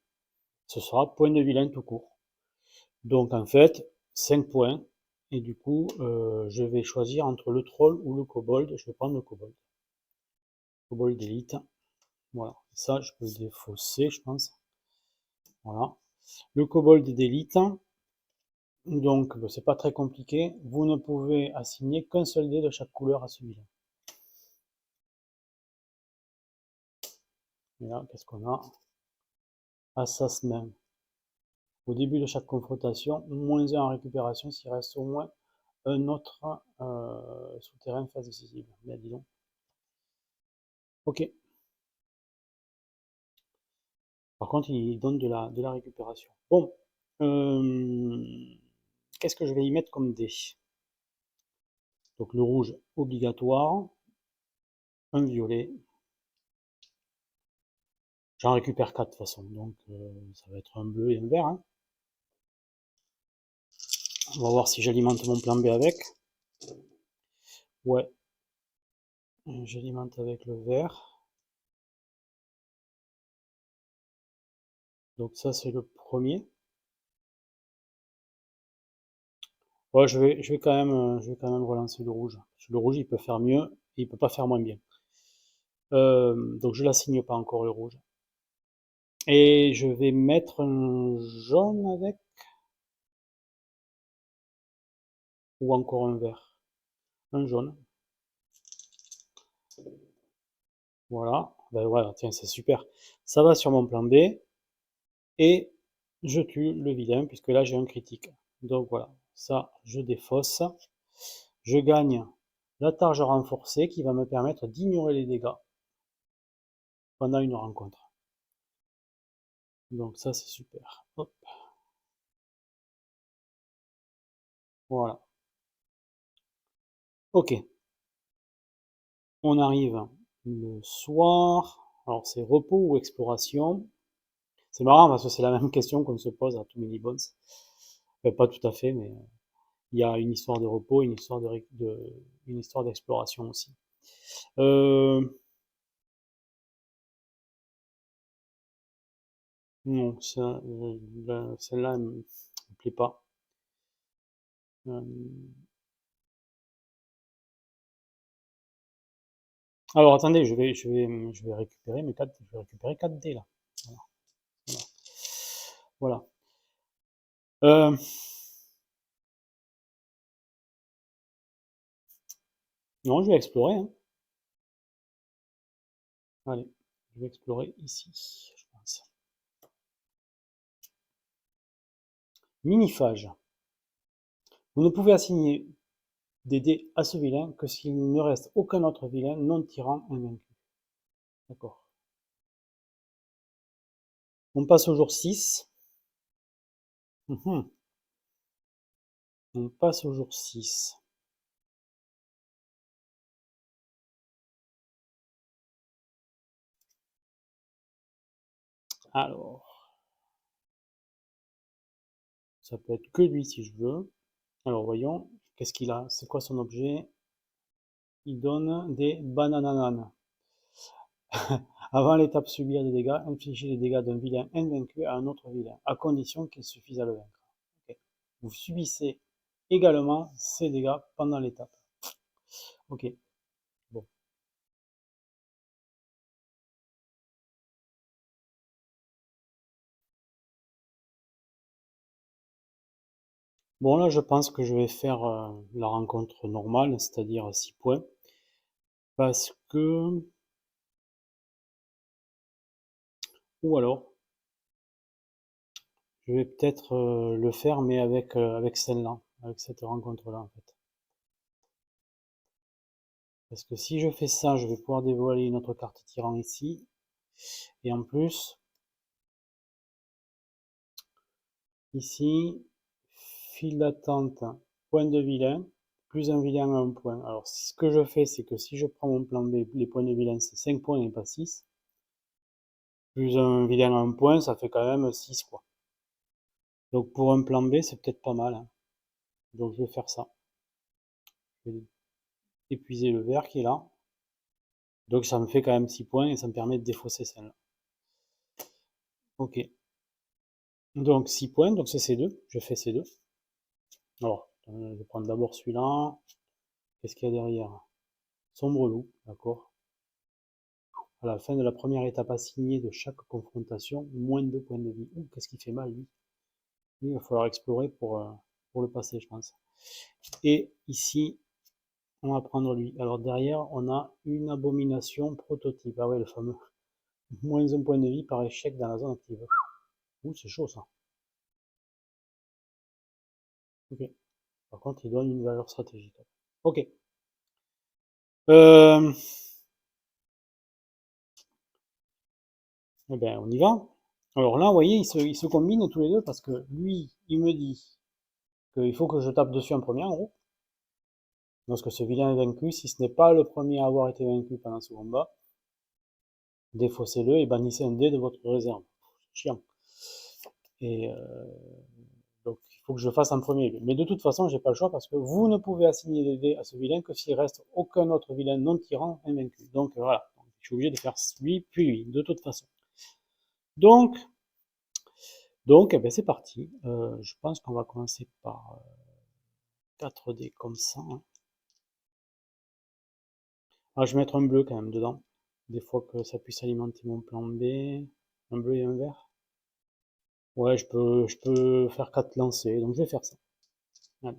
Ce sera point de vilain tout court. Donc en fait, 5 points. Et du coup, je vais choisir entre le troll ou le kobold. Je vais prendre le kobold. Kobold d'élite. Voilà, ça je peux le défausser, je pense. Voilà. Le kobold d'élite, donc c'est pas très compliqué. Vous ne pouvez assigner qu'un seul dé de chaque couleur à celui-là. Et là, qu'est-ce qu'on a? Assassin. Au début de chaque confrontation, moins 1 en récupération s'il reste au moins un autre souterrain phase décisive. Bien, dis donc. Ok. Par contre, il donne de la récupération. Bon. Qu'est-ce que je vais y mettre comme dé? Donc le rouge obligatoire. Un violet. J'en récupère 4 de toute façon. Donc ça va être un bleu et un vert. Hein. On va voir si j'alimente mon plan B avec. Ouais. J'alimente avec le vert. Donc ça c'est le premier. Ouais, je vais quand même relancer le rouge. Parce que le rouge, il peut faire mieux et il peut pas faire moins bien. Donc je l'assigne pas encore le rouge. Et je vais mettre un jaune avec ou encore un vert. Un jaune. Voilà. Ben voilà, tiens, c'est super. Ça va sur mon plan B et je tue le vilain puisque là j'ai un critique. Donc voilà, ça je défausse. Je gagne la targe renforcée qui va me permettre d'ignorer les dégâts pendant une rencontre. Donc ça c'est super. Hop. Voilà. Ok. On arrive le soir. Alors c'est repos ou exploration? C'est marrant parce que c'est la même question qu'on se pose à tous Mini Bones. Pas tout à fait, mais il y a une histoire de repos, une histoire d'exploration aussi. Non, celle-là, elle me plaît pas. Euh, alors attendez, je vais récupérer je vais récupérer 4 dés là. Voilà. Voilà. Euh, non, je vais explorer. Hein. Allez, je vais explorer ici, je pense. Miniphage. Vous ne pouvez assigner des dés à ce vilain que s'il ne reste aucun autre vilain non tirant invaincu. D'accord. On passe au jour 6. On passe au jour 6. Alors, ça peut être que lui si je veux. Alors voyons, qu'est-ce qu'il a? C'est quoi son objet? Il donne des banananas. Avant l'étape subir des dégâts, infligez les dégâts d'un vilain invaincu à un autre vilain, à condition qu'il suffise à le vaincre. Okay. Vous subissez également ces dégâts pendant l'étape. Ok, bon. Bon là je pense que je vais faire la rencontre normale, c'est-à-dire 6 points. Parce que... Ou alors, je vais peut-être le faire mais avec celle-là, avec cette rencontre-là en fait. Parce que si je fais ça, je vais pouvoir dévoiler une autre carte tyran ici. Et en plus, ici, file d'attente, point de vilain, plus un vilain à un point. Alors ce que je fais, c'est que si je prends mon plan B, les points de vilain, c'est 5 points et pas 6. Plus un vilain à un point, ça fait quand même 6 quoi. Donc pour un plan B, c'est peut-être pas mal. Hein. Donc je vais faire ça. Je vais épuiser le vert qui est là. Donc ça me fait quand même 6 points et ça me permet de défausser celle-là. Ok. Donc 6 points, donc c'est C2. Je fais C2. Alors, je vais prendre d'abord celui-là. Qu'est-ce qu'il y a derrière? Sombre loup, d'accord. À la fin de la première étape assignée de chaque confrontation, moins 2 points de vie. Ouh, qu'est-ce qui fait mal, lui? Lui, il va falloir explorer pour le passer, je pense. Et ici, on va prendre lui. Alors derrière, on a une abomination prototype. Ah ouais, le fameux. Moins un point de vie par échec dans la zone active. Ouh, c'est chaud ça. Ok. Par contre, il donne une valeur stratégique. Ok. Euh, eh ben, on y va. Alors là, vous voyez, ils se combinent tous les deux parce que lui, il me dit qu'il faut que je tape dessus en premier, en gros. Lorsque ce vilain est vaincu, si ce n'est pas le premier à avoir été vaincu pendant ce combat, défaussez-le et bannissez un dé de votre réserve. Chiant. Et donc, il faut que je fasse en premier. Mais de toute façon, j'ai pas le choix parce que vous ne pouvez assigner des dés à ce vilain que s'il reste aucun autre vilain non tyran invaincu. Donc voilà, je suis obligé de faire lui, puis lui, de toute façon. Donc, eh ben, c'est parti. Je pense qu'on va commencer par 4 dés comme ça, hein. Ah, je vais mettre un bleu quand même dedans. Des fois que ça puisse alimenter mon plan B. Un bleu et un vert. Ouais, je peux faire 4 lancers, donc je vais faire ça. Allez.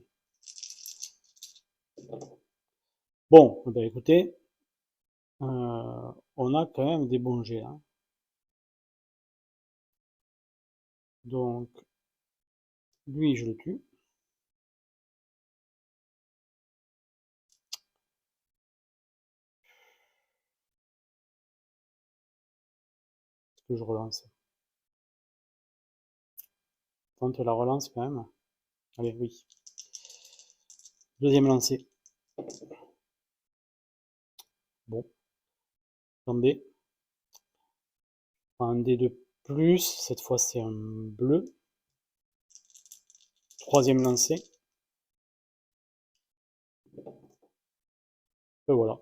Bon, ben écoutez, on a quand même des bons jets, hein. Donc, lui, je le tue. Est-ce que je relance? Tente la relance quand même. Allez, oui. Deuxième lancé. Bon, tombé. Un dé de plus. Cette fois, c'est un bleu. Troisième lancé. Et voilà.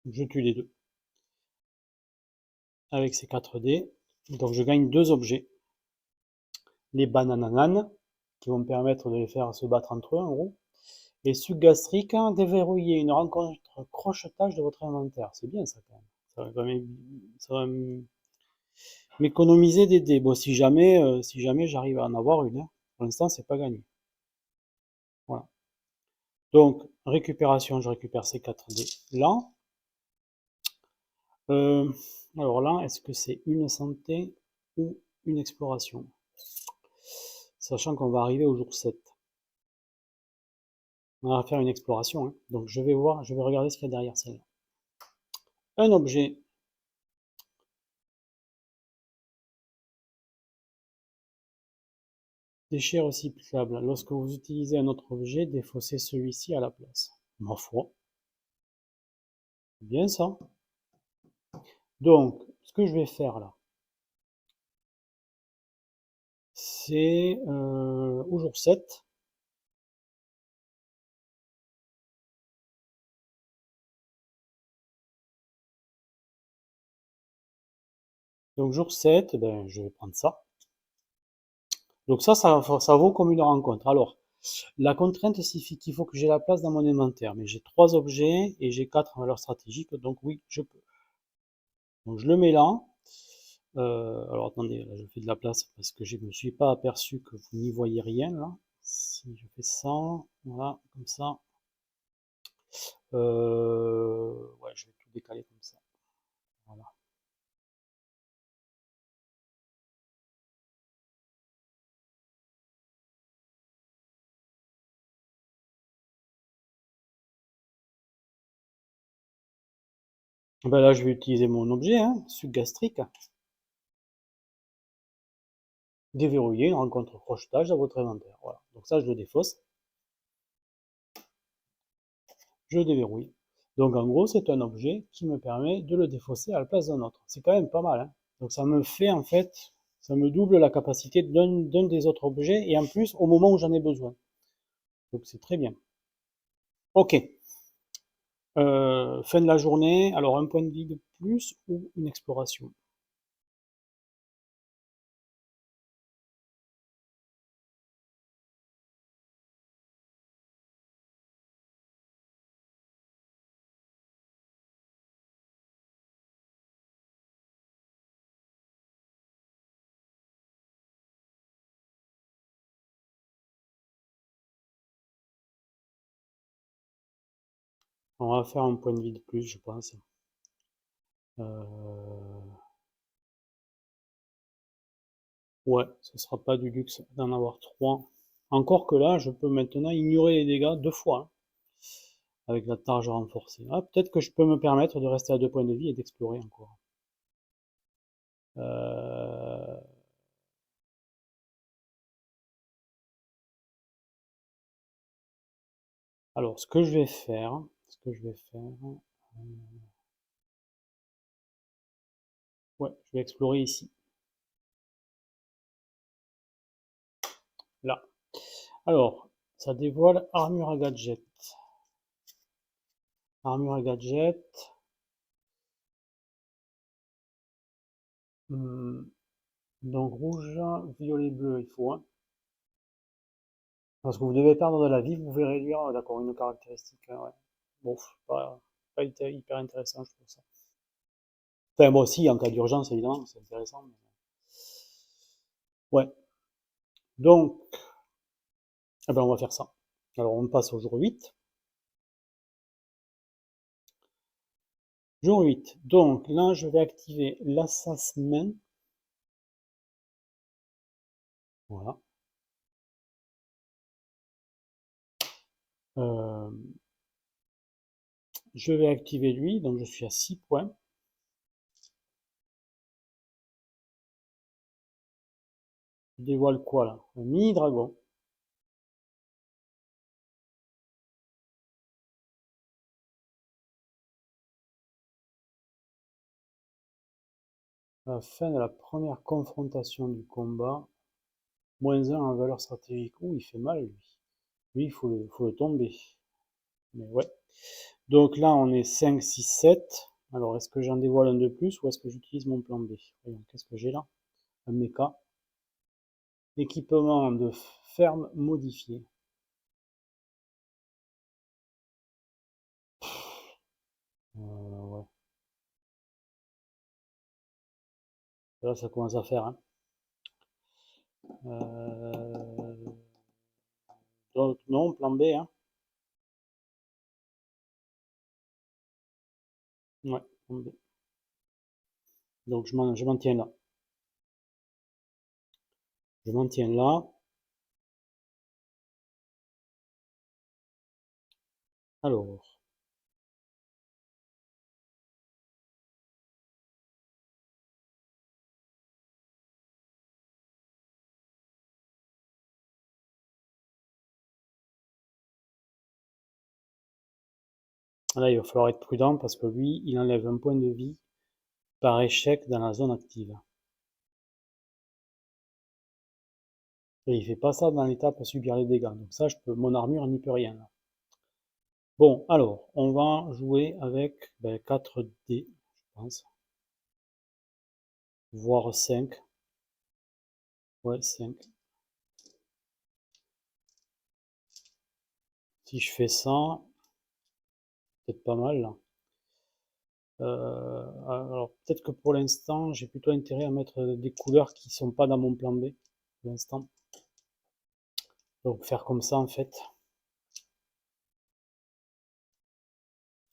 Je tue les deux. Avec ces 4 dés. Donc, je gagne 2 objets. Les banananes, qui vont me permettre de les faire se battre entre eux, en gros. Et suc gastrique, déverrouiller une rencontre crochetage de votre inventaire. C'est bien ça quand même. Ça va m'économiser des dés. Bon, si jamais j'arrive à en avoir une, hein. Pour l'instant, c'est pas gagné. Voilà. Donc, récupération, je récupère ces 4 dés là. Euh, alors là, est-ce que c'est une santé ou une exploration? Sachant qu'on va arriver au jour 7. On va faire une exploration, hein. Donc je vais voir, je vais regarder ce qu'il y a derrière celle-là. Un objet. Déchet recyclable. Lorsque vous utilisez un autre objet, défaussez celui-ci à la place. Ma foi. Bien ça. Donc, ce que je vais faire là, c'est au jour 7. Donc jour 7, ben, je vais prendre ça. Donc ça vaut comme une rencontre. Alors, la contrainte signifie qu'il faut que j'ai la place dans mon inventaire. Mais j'ai 3 objets et j'ai 4 en valeur stratégique. Donc oui, je peux. Donc je le mets là. Alors attendez, là je fais de la place parce que je ne me suis pas aperçu que vous n'y voyez rien là. Si je fais ça, voilà, comme ça. Ouais, je vais tout décaler comme ça. Voilà. Ben là, je vais utiliser mon objet, hein, suc gastrique. Déverrouiller une rencontre crochetage dans votre inventaire. Voilà. Donc ça, je le défausse. Je le déverrouille. Donc en gros, c'est un objet qui me permet de le défausser à la place d'un autre. C'est quand même pas mal, hein. Donc ça me fait en fait, ça me double la capacité d'un des autres objets et en plus au moment où j'en ai besoin. Donc c'est très bien. Ok. Fin de la journée. Alors un point de vie de plus ou une exploration? On va faire un point de vie de plus, je pense. Ouais, ce sera pas du luxe d'en avoir 3. Encore que là, je peux maintenant ignorer les dégâts 2 fois, hein, avec la targe renforcée. Ah, peut-être que je peux me permettre de rester à 2 points de vie et d'explorer encore. Euh, Alors, ce que je vais faire, ouais, je vais explorer ici, là. Alors, ça dévoile armure à gadget. Armure à gadget. Donc rouge, violet, bleu, il faut un. Parce que vous devez perdre de la vie, vous pouvez réduire, d'accord, une caractéristique, ouais. Bon, pas hyper intéressant, je trouve ça. Enfin, moi aussi, en cas d'urgence, évidemment, c'est intéressant. Ouais. Donc, eh ben, on va faire ça. Alors, on passe au jour 8. Jour 8. Donc, là, je vais activer l'assassin. Voilà. Euh, je vais activer lui, donc je suis à 6 points. Je dévoile quoi, là? Un mini-dragon. À la fin de la première confrontation du combat, -1 en valeur stratégique. Ouh, il fait mal, lui. Lui, faut le tomber. Mais ouais. Donc là, on est 5, 6, 7. Alors, est-ce que j'en dévoile un de plus ou est-ce que j'utilise mon plan B? Voyons, qu'est-ce que j'ai là? Un mecha. Équipement de ferme modifié. Ouais. Là, ça commence à faire, hein. Euh, Donc, non, plan B, hein. Ouais, plan B. Donc, je m'en tiens là. Je m'en tiens là. Alors, là, il va falloir être prudent parce que lui, il enlève un point de vie par échec dans la zone active. Et il fait pas ça dans l'étape subir les dégâts. Donc ça, mon armure n'y peut rien, là. Bon, alors, on va jouer avec 4 dés, je pense. Voire 5. Ouais, 5. Si je fais ça, peut-être pas mal, là. Alors, peut-être que pour l'instant, j'ai plutôt intérêt à mettre des couleurs qui sont pas dans mon plan B, pour l'instant. Donc, faire comme ça, en fait.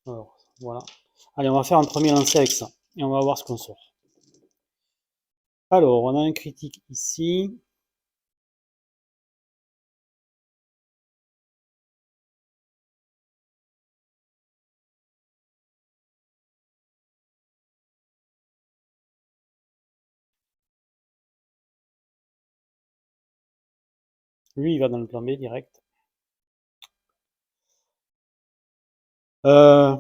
Alors, voilà. Allez, on va faire un premier lancer avec ça. Et on va voir ce qu'on sort. Alors, on a un critique ici. Lui, il va dans le plan B direct. Euh,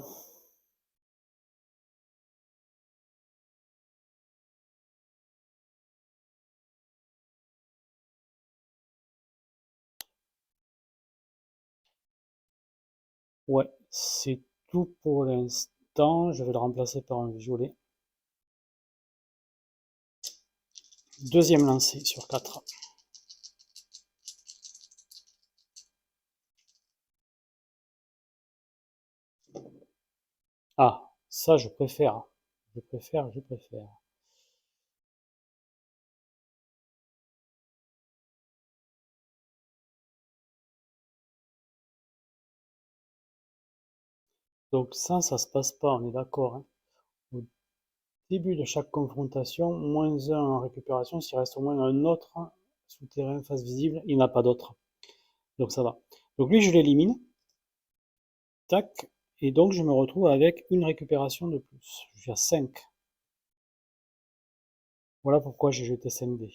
ouais, c'est tout pour l'instant. Je vais le remplacer par un violet. Deuxième lancé sur 4. Ah, ça, je préfère. Je préfère. Donc ça se passe pas, on est d'accord, hein. Au début de chaque confrontation, -1 en récupération, s'il reste au moins un autre souterrain face visible, il n'y en a pas d'autre. Donc ça va. Donc lui, je l'élimine. Tac. Et donc je me retrouve avec une récupération de plus. Je suis à 5. Voilà pourquoi j'ai jeté 5 dés.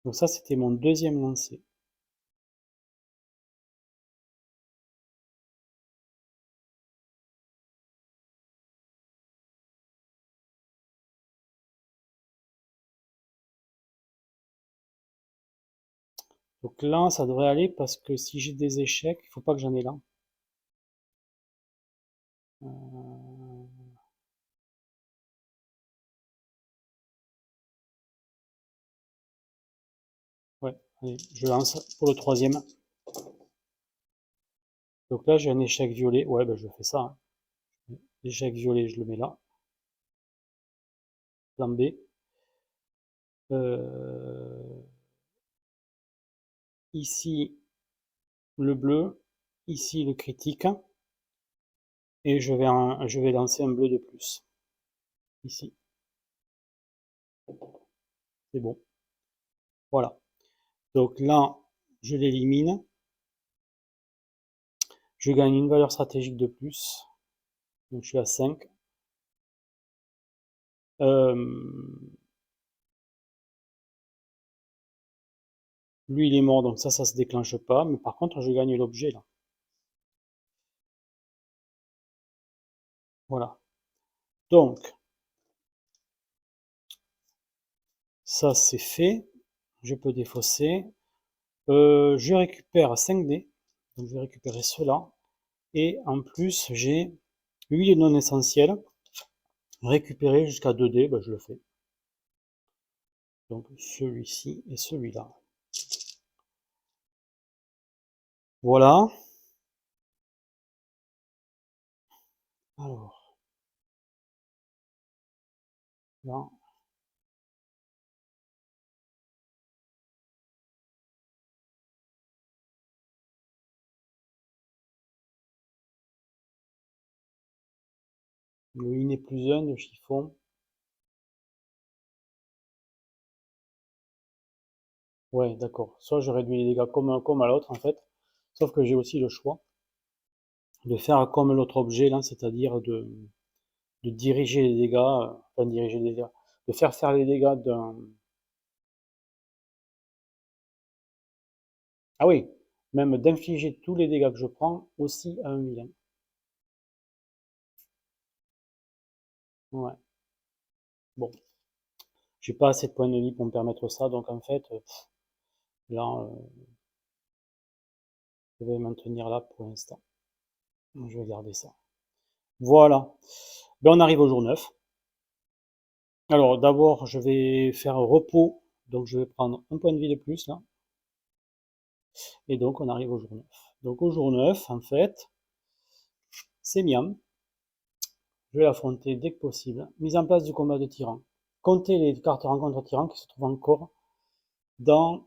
Donc ça, c'était mon deuxième lancer. Donc là, ça devrait aller parce que si j'ai des échecs, il ne faut pas que j'en ai là. Ouais, allez, je lance pour le troisième. Donc là, j'ai un échec violet. Ouais, ben je fais ça, hein. Échec violet, je le mets là. Plan B. Ici, le bleu. Ici, le critique. Et je vais lancer un bleu de plus. Ici. C'est bon. Voilà. Donc là, je l'élimine. Je gagne une valeur stratégique de plus. Donc je suis à 5. Lui, il est mort, donc ça se déclenche pas. Mais par contre, je gagne l'objet là. Voilà. Donc, ça c'est fait. Je peux défausser. Je récupère 5 dés. Donc je vais récupérer cela. Et en plus, j'ai 8 non essentiels. Récupérer jusqu'à 2 dés, ben, je le fais. Donc celui-ci et celui-là. Voilà. Alors, là. Le I n'est plus 1 de chiffon. Ouais, d'accord. Soit je réduis les dégâts comme à l'autre, en fait. Sauf que j'ai aussi le choix de faire comme l'autre objet, là, c'est-à-dire de diriger les dégâts, enfin diriger les dégâts, de faire les dégâts d'un... Ah oui, même d'infliger tous les dégâts que je prends aussi à un vilain. Ouais, bon. J'ai pas assez de points de vie pour me permettre ça, donc en fait, là, je vais maintenir là pour l'instant. Je vais garder ça. Voilà. Ben, on arrive au jour 9. Alors, d'abord, je vais faire un repos. Donc, je vais prendre un point de vie de plus, là. Et donc, on arrive au jour 9. Donc, au jour 9, en fait, c'est Miam. Je vais l'affronter dès que possible. Mise en place du combat de tyran. Comptez les cartes rencontre tyran qui se trouvent encore dans,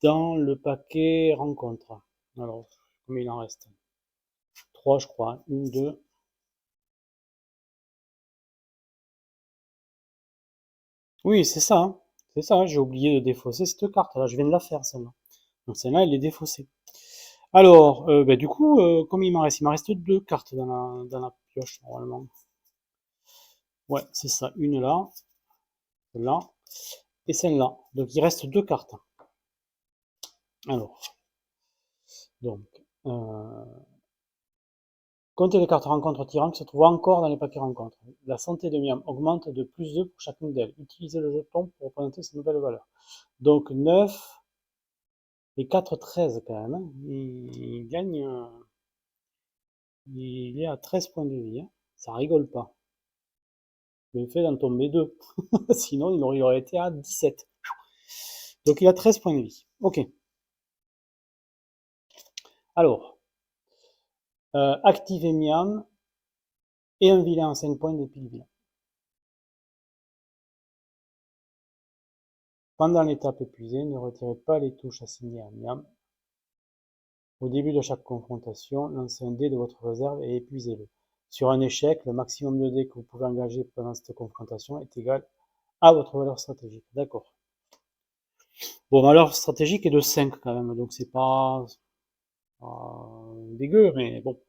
dans le paquet rencontre. Alors, combien il en reste? 3, je crois. 1, 2. Oui, c'est ça, hein. C'est ça, hein. J'ai oublié de défausser cette carte. Là, je viens de la faire, celle-là. Donc, celle-là, elle est défaussée. Alors, ben, du coup, combien il m'en reste? Il m'en reste 2 cartes dans la pioche, normalement. Ouais, c'est ça. Une là, celle-là, et celle-là. Donc, il reste 2 cartes. Alors, donc, comptez les cartes rencontres tyran qui se trouvent encore dans les paquets rencontres. La santé de Miam augmente de plus 2 pour chacune d'elles. Utilisez le jeton pour représenter ces nouvelles valeurs. Donc 9 et 4, 13 quand même, hein. Il gagne, il est à 13 points de vie, hein. Ça rigole pas. Bien fait d'en tomber 2. Sinon, il aurait été à 17. Donc il a 13 points de vie. Ok. Alors, activer Miam. et un vilain à 5 points dépile le vilain. Pendant l'étape épuisée, ne retirez pas les touches assignées à Miam. Au début de chaque confrontation, lancez un dé de votre réserve et épuisez-le. Sur un échec, le maximum de dés que vous pouvez engager pendant cette confrontation est égal à votre valeur stratégique. D'accord. Bon, ma valeur stratégique est de 5 quand même, donc c'est pas dégueu, mais bon.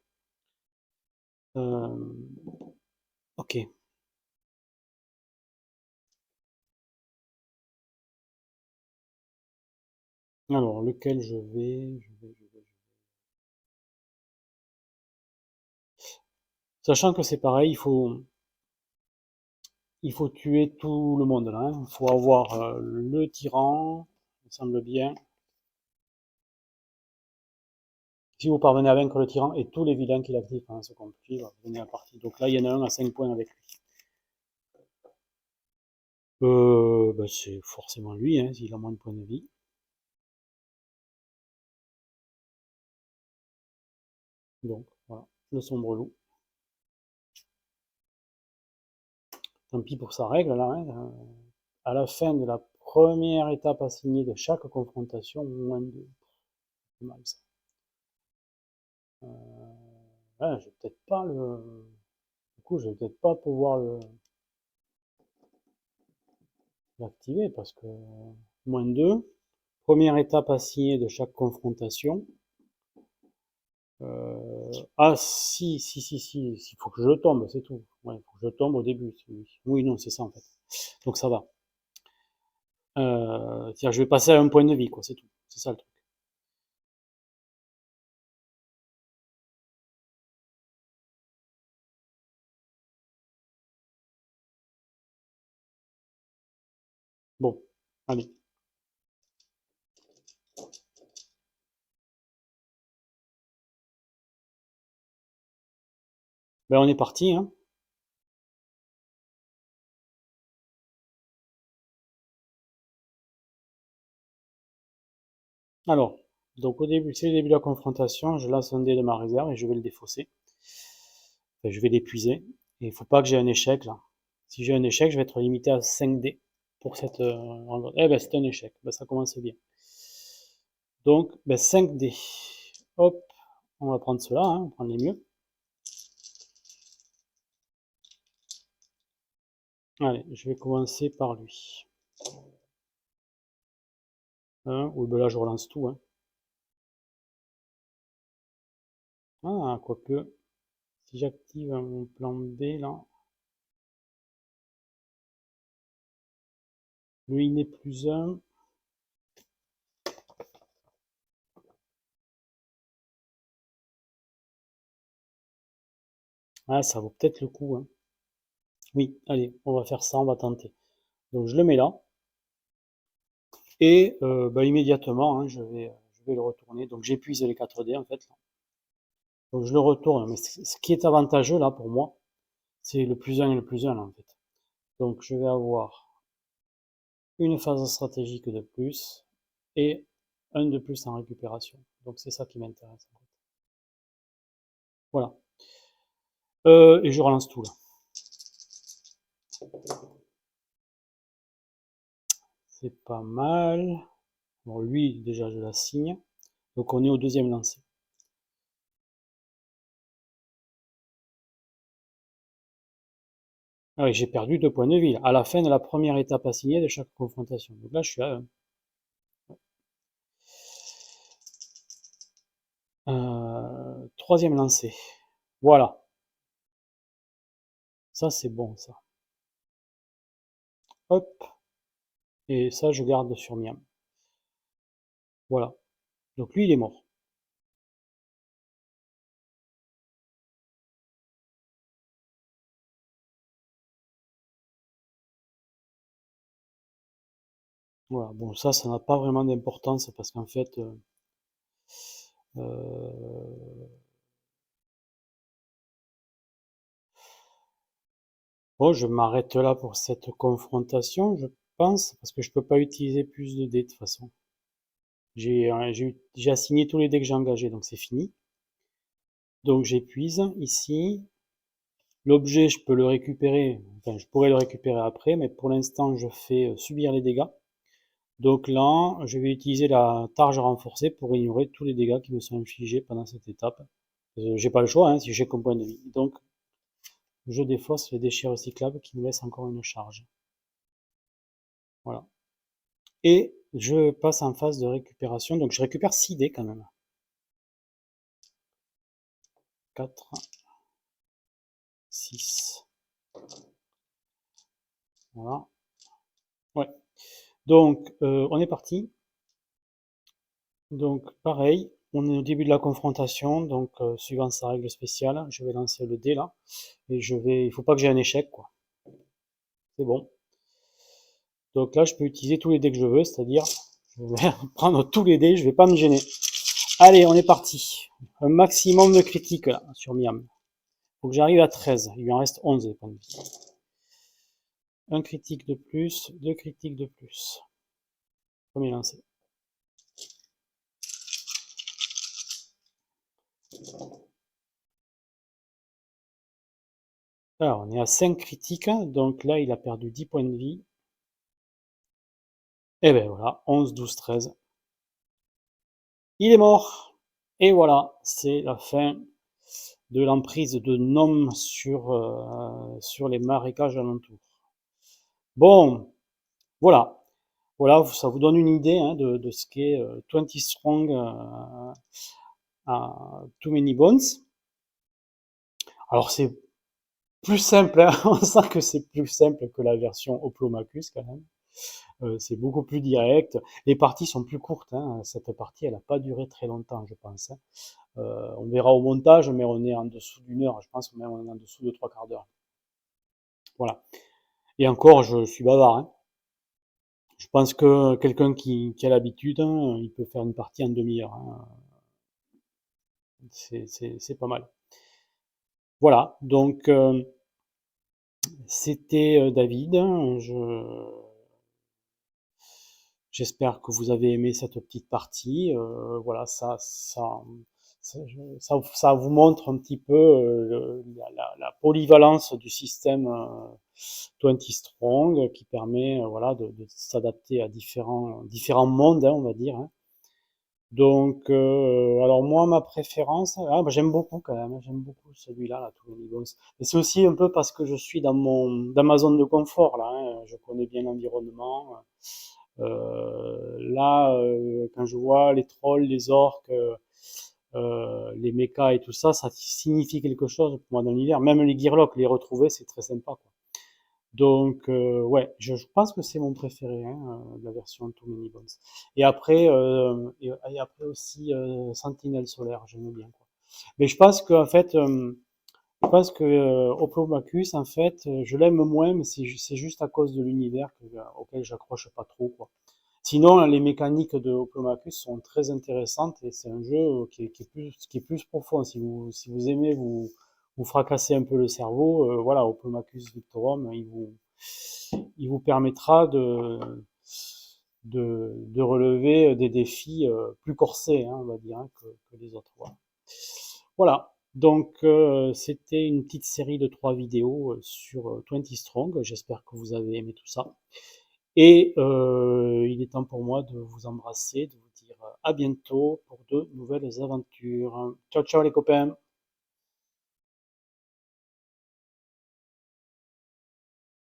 Ok. Alors, lequel je vais. Sachant que c'est pareil, il faut tuer tout le monde là. Il faut avoir le tyran, il me semble bien. Si vous parvenez à vaincre le tyran et tous les vilains qu'il active pendant ce conflit, vous gagnez la partie. Donc là, il y en a un à 5 points avec lui. Bah, c'est forcément lui, hein, s'il a moins de points de vie. Donc, voilà, le sombre loup. Tant pis pour sa règle, là. Hein. À la fin de la première étape assignée de chaque confrontation, moins de... C'est mal, ça. Ouais, je vais peut-être pas le... Du coup, je vais peut-être pas pouvoir l'activer, parce que... Moins 2. Première étape assignée de chaque confrontation. Ah, si, il faut que je tombe, c'est tout. Ouais, il faut que je tombe au début. Oui, non, c'est ça en fait. Donc ça va. C'est-à-dire, je vais passer à un point de vie, quoi, c'est tout. C'est ça le truc. Bon, allez. Ben, on est parti, hein. Alors, donc au début, c'est le début de la confrontation, je lance un dé de ma réserve et je vais le défausser. Enfin, je vais l'épuiser. Et il faut pas que j'ai un échec, là. Si j'ai un échec, je vais être limité à 5 dés pour cette rencontre. Eh ben, c'est un échec. Ben, ça commence bien. Donc, ben, 5 dés. Hop, on va prendre cela, hein, on va prendre les mieux. Allez, je vais commencer par lui. Oui, ben là, je relance tout. Hein. Ah, quoique, si j'active mon plan B, là, lui, il n'est plus un. Ah, ça vaut peut-être le coup. Hein. Oui, allez, on va faire ça, on va tenter. Donc, je le mets là. Et bah, immédiatement, hein, je vais le retourner. Donc, j'épuise les 4 dés, en fait. Donc, je le retourne. Mais ce qui est avantageux, là, pour moi, c'est le plus 1 et le plus 1, là, en fait. Donc, je vais avoir une phase stratégique de plus et un de plus en récupération. Donc c'est ça qui m'intéresse. Voilà. Et je relance tout là. C'est pas mal. Bon, lui, déjà, je l'assigne. Donc on est au deuxième lancer. Ah oui, j'ai perdu 2 points de vie là, à la fin de la première étape assignée de chaque confrontation. Donc là, je suis à 1. Troisième lancer. Voilà. Ça, c'est bon, ça. Hop. Et ça, je garde sur Miam. Voilà. Donc lui, il est mort. Voilà. Bon, ça n'a pas vraiment d'importance parce qu'en fait, bon, je m'arrête là pour cette confrontation, je pense, parce que je peux pas utiliser plus de dés de toute façon. J'ai assigné tous les dés que j'ai engagés, donc c'est fini. Donc j'épuise ici. L'objet, je peux le récupérer, enfin, je pourrais le récupérer après, mais pour l'instant, je fais subir les dégâts. Donc là, je vais utiliser la targe renforcée pour ignorer tous les dégâts qui me sont infligés pendant cette étape. J'ai pas le choix, hein, si j'ai qu'un point de vie. Donc, je défausse les déchets recyclables qui me laissent encore une charge. Voilà. Et je passe en phase de récupération. Donc, je récupère 6 dés quand même. 4, 6. Voilà. Ouais. Donc, on est parti. Donc, pareil, on est au début de la confrontation. Donc, suivant sa règle spéciale, je vais lancer le dé là. Et il faut pas que j'ai un échec, quoi. C'est bon. Donc là, je peux utiliser tous les dés que je veux, c'est-à-dire, je vais prendre tous les dés, je vais pas me gêner. Allez, on est parti. Un maximum de critiques là, sur Miam. Faut que j'arrive à 13. Il lui en reste 11 les points de vie. Un critique de plus, deux critiques de plus. Premier lancé. Alors, on est à 5 critiques, donc là, il a perdu 10 points de vie. Et ben voilà, 11, 12, 13. Il est mort. Et voilà, c'est la fin de l'emprise de Nom sur les marécages alentours. Bon, voilà. Voilà, ça vous donne une idée hein, de ce qu'est 20 Strong à Too Many Bones. Alors c'est plus simple, hein, on sent que c'est plus simple que la version Oplomachus quand même. C'est beaucoup plus direct. Les parties sont plus courtes. Hein. Cette partie, elle n'a pas duré très longtemps, je pense. Hein. On verra au montage, mais on est en dessous d'une heure. Je pense même on est en dessous de 3 quarts d'heure. Voilà. Et encore, je suis bavard. Hein. Je pense que quelqu'un qui a l'habitude, hein, il peut faire une partie en demi-heure. Hein. C'est pas mal. Voilà, donc c'était David. J'espère que vous avez aimé cette petite partie. Voilà, ça vous montre un petit peu la polyvalence du système 20 Strong qui permet voilà, de s'adapter à différents mondes, hein, on va dire. Hein. Donc, alors moi, ma préférence, bah, j'aime beaucoup quand même, hein, j'aime beaucoup celui-là, là, Too Many Bones. Mais c'est aussi un peu parce que je suis dans ma zone de confort, là, hein, je connais bien l'environnement. Là, quand je vois les trolls, les orques, les mechas et tout ça, ça signifie quelque chose pour moi dans l'univers. Même les Gearlocks, les retrouver, c'est très sympa, quoi. Donc, ouais, je pense que c'est mon préféré, hein, la version Too Many Bones. Et après aussi Sentinelle solaire, j'aime bien, quoi. Mais je pense que en fait, Oplomachus, en fait, je l'aime moins, mais c'est juste à cause de l'univers auquel j'accroche pas trop, quoi. Sinon, les mécaniques de Oplomachus sont très intéressantes et c'est un jeu qui est plus profond. Si vous aimez vous fracasser un peu le cerveau, voilà, Oplomachus Victorum, il vous permettra de relever des défis plus corsés, hein, on va dire, hein, que les autres. Voilà. Voilà. Donc, c'était une petite série de 3 vidéos sur 20 Strong. J'espère que vous avez aimé tout ça. Et il est temps pour moi de vous embrasser, de vous dire à bientôt pour de nouvelles aventures. Ciao, ciao les copains!